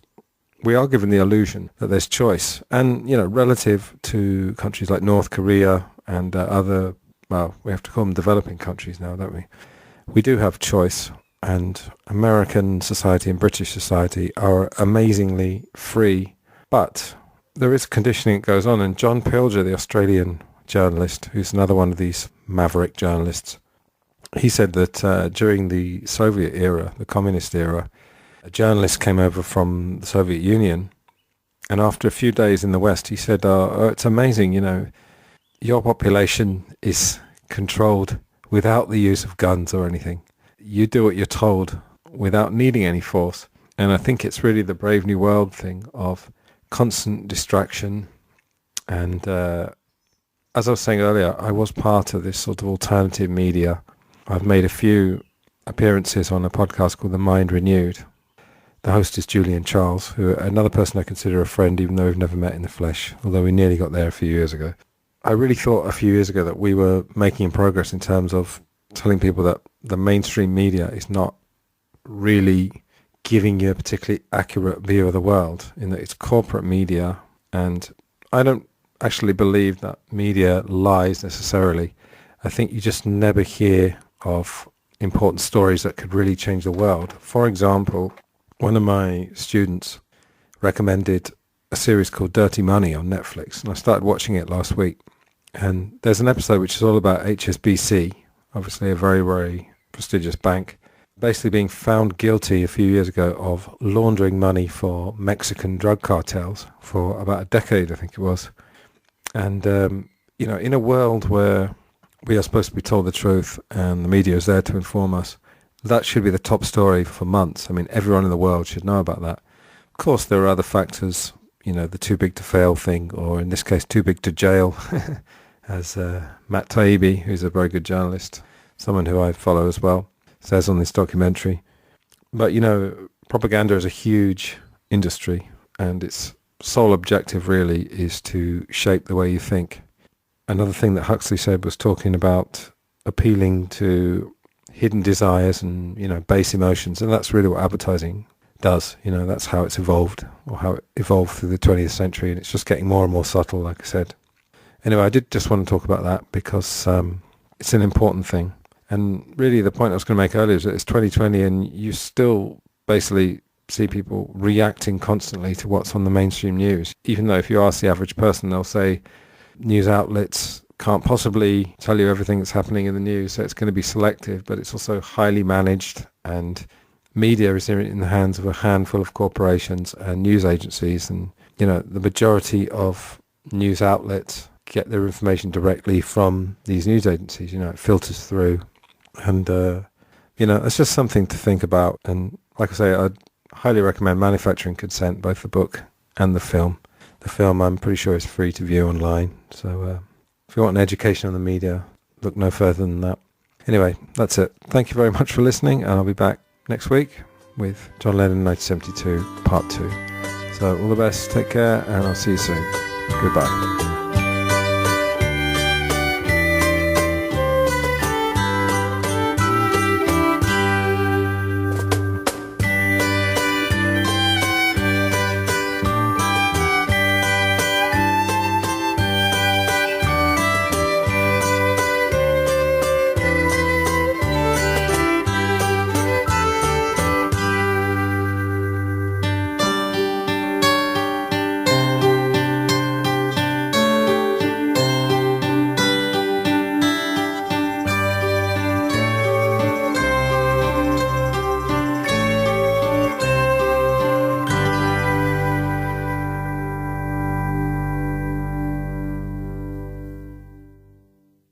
we are given the illusion that there's choice. And, relative to countries like North Korea and other, well, we have to call them developing countries now, don't we? We do have choice. And American society and British society are amazingly free. But there is conditioning that goes on. And John Pilger, the Australian journalist, who's another one of these maverick journalists, he said that during the Soviet era, the communist era, a journalist came over from the Soviet Union, and after a few days in the West, he said, oh, it's amazing, your population is controlled without the use of guns or anything. You do what you're told without needing any force. And I think it's really the Brave New World thing of constant distraction. And as I was saying earlier, I was part of this sort of alternative media. I've made a few appearances on a podcast called The Mind Renewed. The host is Julian Charles, who another person I consider a friend, even though we've never met in the flesh, although we nearly got there a few years ago. I really thought a few years ago that we were making progress in terms of telling people that the mainstream media is not really giving you a particularly accurate view of the world, in that it's corporate media, and I don't actually believe that media lies necessarily. I think you just never hear of important stories that could really change the world. For example, one of my students recommended a series called Dirty Money on Netflix, and I started watching it last week. And there's an episode which is all about HSBC, obviously a very, very prestigious bank, basically being found guilty a few years ago of laundering money for Mexican drug cartels for about a decade, I think it was. And, in a world where we are supposed to be told the truth and the media is there to inform us, that should be the top story for months. I mean, everyone in the world should know about that. Of course, there are other factors, the too big to fail thing, or in this case, too big to jail, as Matt Taibbi, who's a very good journalist, someone who I follow as well, says on this documentary. But, propaganda is a huge industry, and its sole objective really is to shape the way you think. Another thing that Huxley said was talking about appealing to hidden desires and, base emotions, and that's really what advertising does. That's how it's evolved, or how it evolved through the 20th century, and it's just getting more and more subtle, like I said. Anyway, I did just want to talk about that because it's an important thing. And really the point I was going to make earlier is that it's 2020 and you still basically see people reacting constantly to what's on the mainstream news, even though if you ask the average person, they'll say, news outlets can't possibly tell you everything that's happening in the news, so it's going to be selective, but it's also highly managed, and media is in the hands of a handful of corporations and news agencies, and the majority of news outlets get their information directly from these news agencies. It filters through, and it's just something to think about. And like I say, I'd highly recommend Manufacturing Consent, both the book and the film. The film, I'm pretty sure, is free to view online, so if you want an education on the media, look no further than that. Anyway, that's it. Thank you very much for listening, and I'll be back next week with John Lennon 1972 Part 2. So all the best, take care, and I'll see you soon. Goodbye.